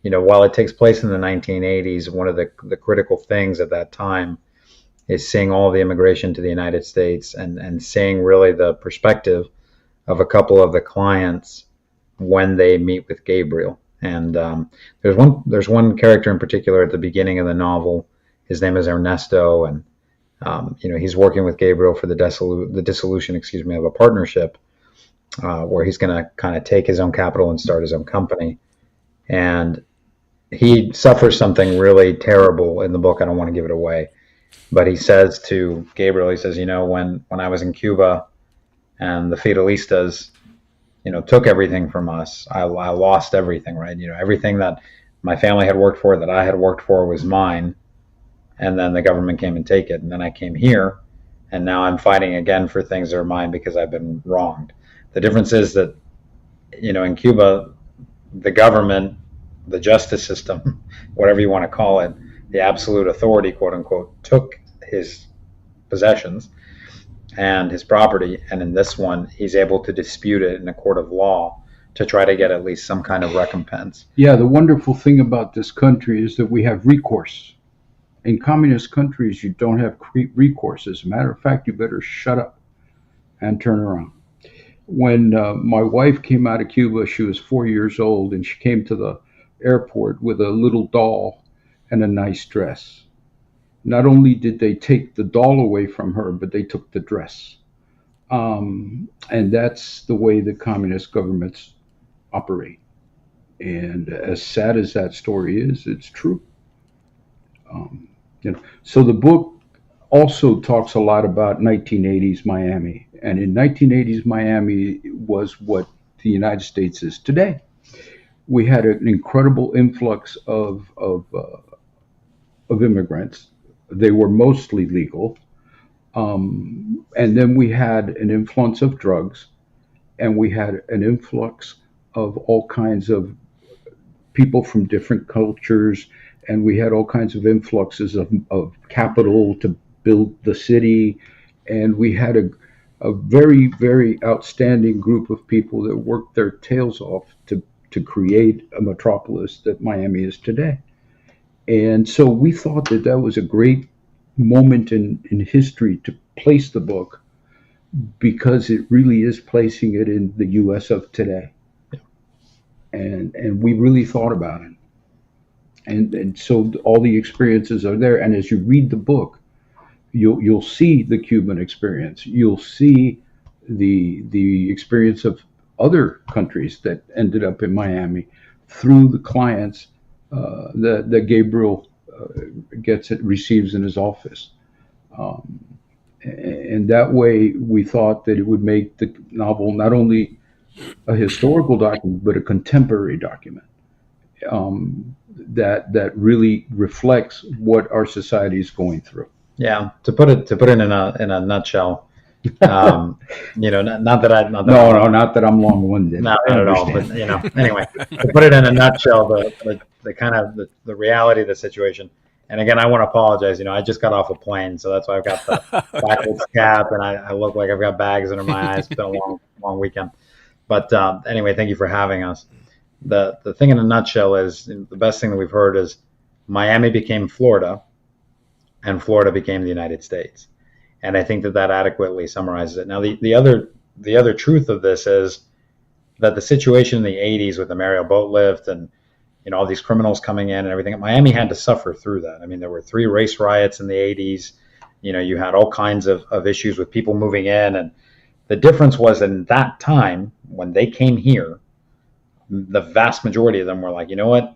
while it takes place in the 1980s, one of the critical things at that time is seeing all the immigration to the United States and seeing really the perspective of a couple of the clients when they meet with Gabriel. And there's one character in particular at the beginning of the novel. His name is Ernesto, and he's working with Gabriel for the dissolution, of a partnership where he's going to kind of take his own capital and start his own company. And he suffers something really terrible in the book. I don't want to give it away, but he says to Gabriel, he says, when I was in Cuba and the Feudalistas, took everything from us, I lost everything, right? Everything that my family had worked for, that I had worked for, was mine. And then the government came and take it. And then I came here, and now I'm fighting again for things that are mine because I've been wronged. The difference is that, in Cuba, the government, the justice system, whatever you want to call it, the absolute authority, quote unquote, took his possessions and his property. And in this one, he's able to dispute it in a court of law to try to get at least some kind of recompense. Yeah, the wonderful thing about this country is that we have recourse. In communist countries, you don't have recourse. As a matter of fact, you better shut up and turn around. When my wife came out of Cuba, she was 4 years old, and she came to the airport with a little doll and a nice dress. Not only did they take the doll away from her, but they took the dress. And that's the way the communist governments operate. And as sad as that story is, it's true. So the book also talks a lot about 1980s Miami. And in 1980s Miami was what the United States is today. We had an incredible influx of immigrants. They were mostly legal. And then we had an influx of drugs, and we had an influx of all kinds of people from different cultures, and we had all kinds of influxes of capital to build the city, and we had a very, very outstanding group of people that worked their tails off to create a metropolis that Miami is today. And so we thought that that was a great moment in history to place the book, because it really is placing it in the U.S. of today. And we really thought about it. And so all the experiences are there. And as you read the book, you'll see the Cuban experience. You'll see the experience of other countries that ended up in Miami through the clients that Gabriel receives in his office. And that way we thought that it would make the novel not only a historical document, but a contemporary document that really reflects what our society is going through. Yeah, to put it in a nutshell, not that I'm long-winded. Not at all, but anyway, to put it in a nutshell, the kind of the reality of the situation. And again, I want to apologize. I just got off a plane, so that's why I've got the backwards cap, and I look like I've got bags under my eyes. It's been a long weekend. But anyway, thank you for having us. The thing in a nutshell is, the best thing that we've heard is Miami became Florida, and Florida became the United States. And I think that adequately summarizes it. Now, the other truth of this is that the situation in the 80s with the Mario boat lift and all these criminals coming in and everything, Miami had to suffer through that. I mean, there were 3 race riots in the 80s. You had all kinds of issues with people moving in. And the difference was, in that time, when they came here, the vast majority of them were like, you know what?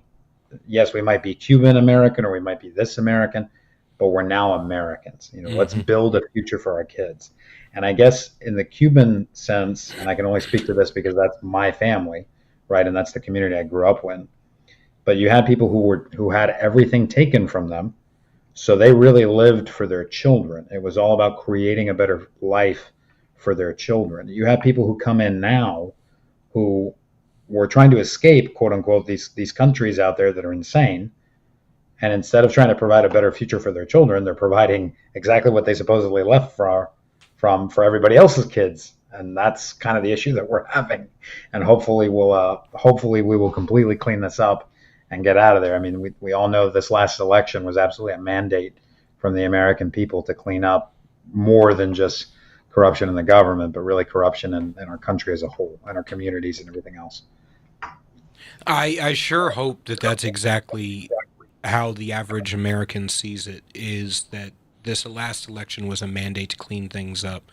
Yes, we might be Cuban American, or we might be this American, but we're now Americans. Let's build a future for our kids. And I guess in the Cuban sense, and I can only speak to this because that's my family, right? And that's the community I grew up in. But you had people who had everything taken from them. So they really lived for their children. It was all about creating a better life for their children. You have people who come in now who were trying to escape, quote unquote, these countries out there that are insane. And instead of trying to provide a better future for their children, they're providing exactly what they supposedly left for everybody else's kids. And that's kind of the issue that we're having. And hopefully we will completely clean this up and get out of there. I mean, we all know this last election was absolutely a mandate from the American people to clean up more than just corruption in the government, but really corruption in our country as a whole, and our communities and everything else. I sure hope that that's exactly how the average American sees it, is that this last election was a mandate to clean things up.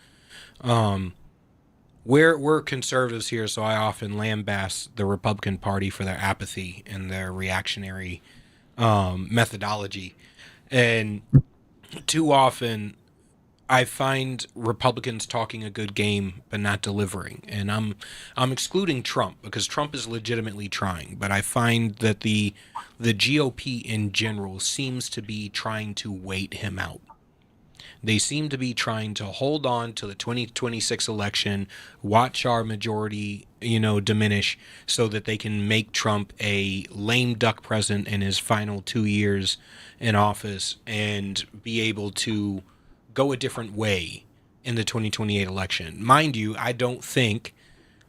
We're conservatives here, so I often lambaste the Republican Party for their apathy and their reactionary methodology. And too often I find Republicans talking a good game but not delivering. And I'm excluding Trump because Trump is legitimately trying, but I find that the GOP in general seems to be trying to wait him out. They seem to be trying to hold on to the 2026 election, watch our majority, diminish so that they can make Trump a lame duck president in his final 2 years in office and be able to go a different way in the 2028 election. Mind you, I don't think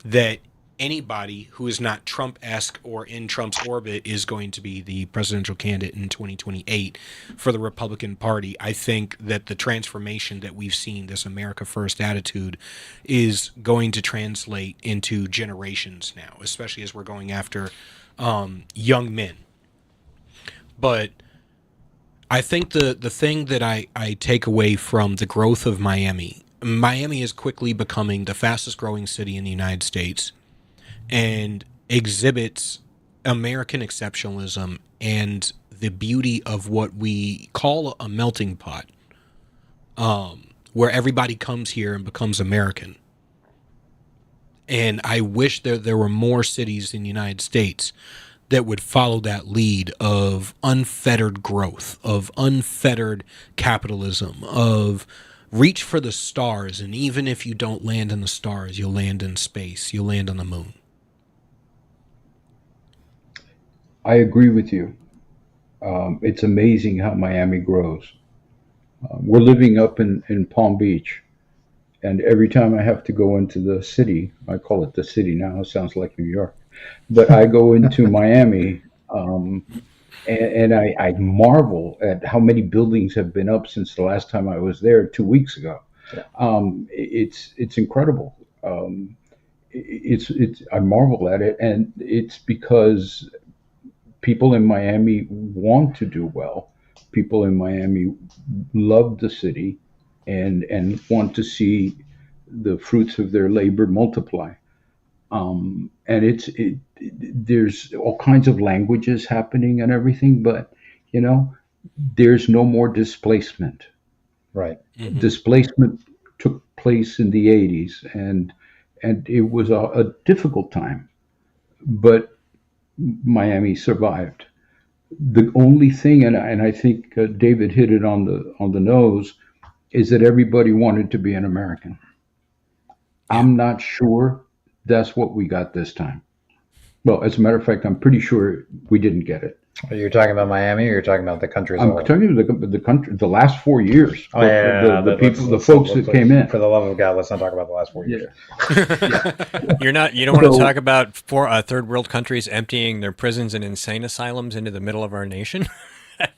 that anybody who is not Trump-esque or in Trump's orbit is going to be the presidential candidate in 2028 for the Republican Party. I think that the transformation that we've seen, this America First attitude, is going to translate into generations now, especially as we're going after young men. But I think the thing that I take away from the growth of Miami is quickly becoming the fastest growing city in the United States, and exhibits American exceptionalism and the beauty of what we call a melting pot, where everybody comes here and becomes American. And I wish there were more cities in the United States that would follow that lead of unfettered growth, of unfettered capitalism, of reach for the stars, and even if you don't land in the stars, you'll land in space, you'll land on the moon. I agree with you. It's amazing how Miami grows. We're living up in Palm Beach, and every time I have to go into the city, I call it the city now, it sounds like New York, but I go into Miami, and I marvel at how many buildings have been up since the last time I was there 2 weeks ago. It's incredible. I marvel at it, and it's because people in Miami want to do well. People in Miami love the city and want to see the fruits of their labor multiply. And there's all kinds of languages happening and everything, but there's no more displacement. Right. Mm-hmm. Displacement took place in the 80s, and it was a difficult time, but Miami survived. The only thing, and I think David hit it on the nose, is that everybody wanted to be an American. I'm not sure that's what we got this time. Well, as a matter of fact, I'm pretty sure we didn't get it. Are you talking about Miami, or you're talking about the country as a whole? I'm talking about the country, the last 4 years. Oh, yeah, the people, the folks that came in. For the love of God, let's not talk about the last 4 years. Yeah. You don't want to talk about third world countries emptying their prisons and insane asylums into the middle of our nation?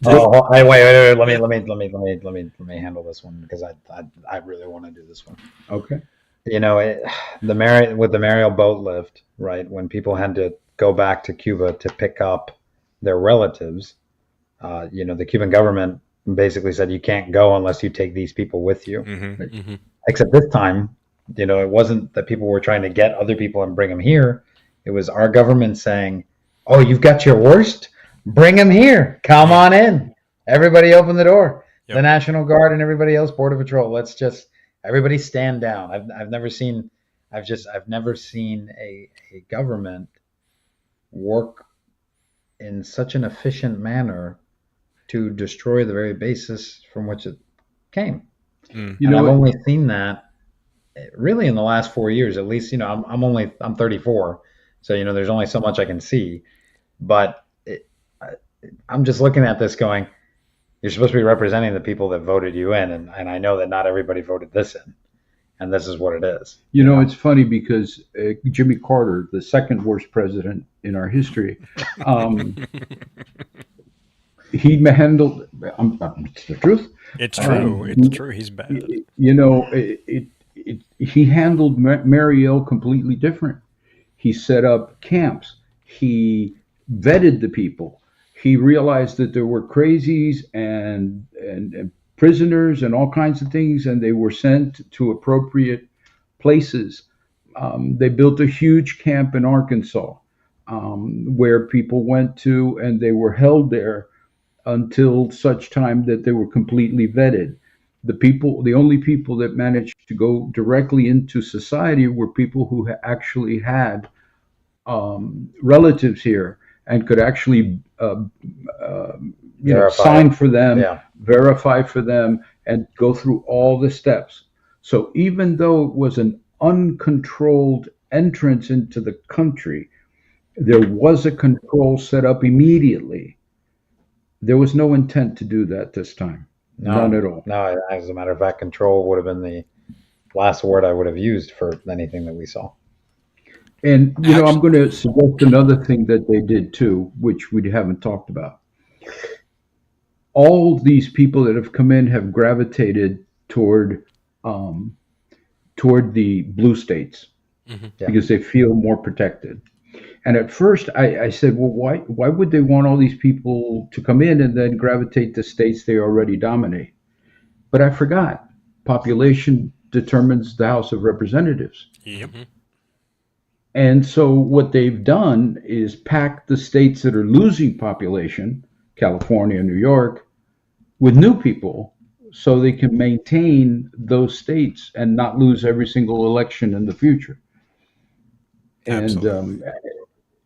Wait. Let me handle this one, because I really want to do this one. Okay. With the Mariel boat lift, right? When people had to go back to Cuba to pick up their relatives, the Cuban government basically said you can't go unless you take these people with you. Mm-hmm, mm-hmm. Except this time, it wasn't that people were trying to get other people and bring them here. It was our government saying, "Oh, you've got your worst? Bring them here. Come on in. Everybody open the door." the National Guard and everybody else, Border Patrol. Let's just everybody stand down. I've never seen a government work in such an efficient manner to destroy the very basis from which it came. You And know, I've only seen that really in the last 4 years, at least. I'm 34, so there's only so much I can see. But I'm just looking at this going, you're supposed to be representing the people that voted you in, and I know that not everybody voted this in, and this is what it is. it's funny because Jimmy Carter, the second worst president in our history, he handled. It's the truth. It's true. It's true. He's bad. He handled Mariel completely different. He set up camps. He vetted the people. He realized that there were crazies and prisoners and all kinds of things, and they were sent to appropriate places. They built a huge camp in Arkansas where people went to, and they were held there until such time that they were completely vetted. The only people that managed to go directly into society were people who actually had relatives here and could actually sign for them, verify for them, and go through all the steps. So even though it was an uncontrolled entrance into the country, there was a control set up immediately. There was no intent to do that this time. None at all. No, as a matter of fact, control would have been the last word I would have used for anything that we saw. And, I'm going to suggest another thing that they did too, which we haven't talked about. All these people that have come in have gravitated toward the blue states because they feel more protected. And at first I said, well, why would they want all these people to come in and then gravitate to states they already dominate? But I forgot. Population determines the House of Representatives. Yep. And so what they've done is pack the states that are losing population, California, New York, with new people so they can maintain those states and not lose every single election in the future. Absolutely. And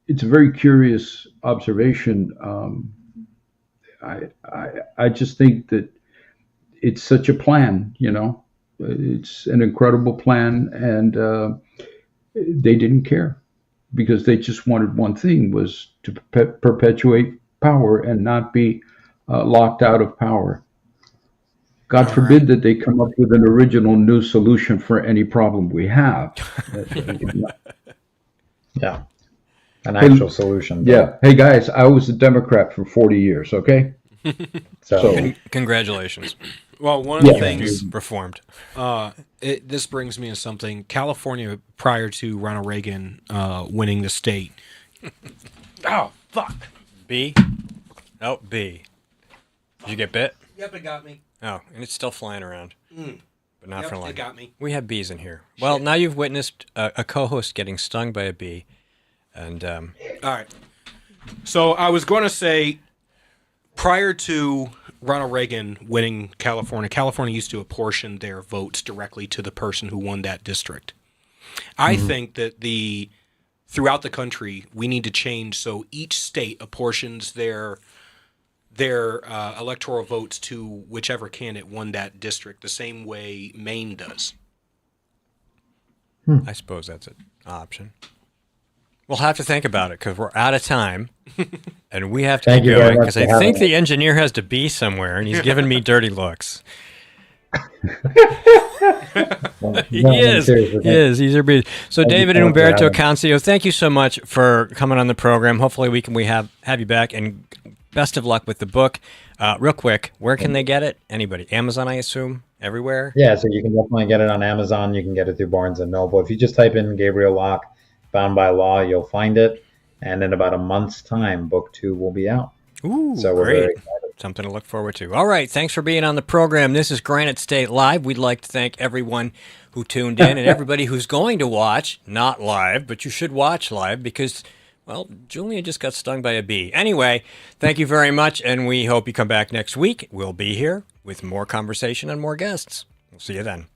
it's a very curious observation. I just think that it's such a plan, it's an incredible plan, and they didn't care because they just wanted one thing, was to perpetuate power and not be locked out of power. God forbid that they come up with an original new solution for any problem we have. Yeah. An actual solution. Yeah. Hey guys, I was a Democrat for 40 years. Okay. So congratulations. Well, one of the things you've reformed. This brings me to something. California, prior to Ronald Reagan winning the state. Oh fuck. B. Oh, B. Did you get bit? Yep, it got me. Oh, and it's still flying around. But not for long. It got me. We have bees in here. Well, now you've witnessed a co-host getting stung by a bee. And all right. So I was going to say, prior to Ronald Reagan winning California, California used to apportion their votes directly to the person who won that district. I think that throughout the country, we need to change so each state apportions their electoral votes to whichever candidate won that district, the same way Maine does. I suppose that's an option. We'll have to think about it because we're out of time, and we have to keep going because I think the engineer has to be somewhere, and he's giving me dirty looks. He is. He's our busy. So, David and Umberto Cancio, thank you so much for coming on the program. Hopefully, we have you back, and best of luck with the book. Real quick, where can they get it? Anybody? Amazon, I assume. Everywhere. Yeah, so you can definitely get it on Amazon. You can get it through Barnes and Noble. If you just type in Gabriel Locke, Bound by Law, you'll find it. And in about a month's time, book 2 will be out. Ooh, so we're great. very excited. Something to look forward to. All right, thanks for being on the program. This is Granite State Live. We'd like to thank everyone who tuned in and everybody who's going to watch, not live, but you should watch live because, well, Julia just got stung by a bee. Anyway, thank you very much, and we hope you come back next week. We'll be here. with more conversation and more guests. We'll see you then.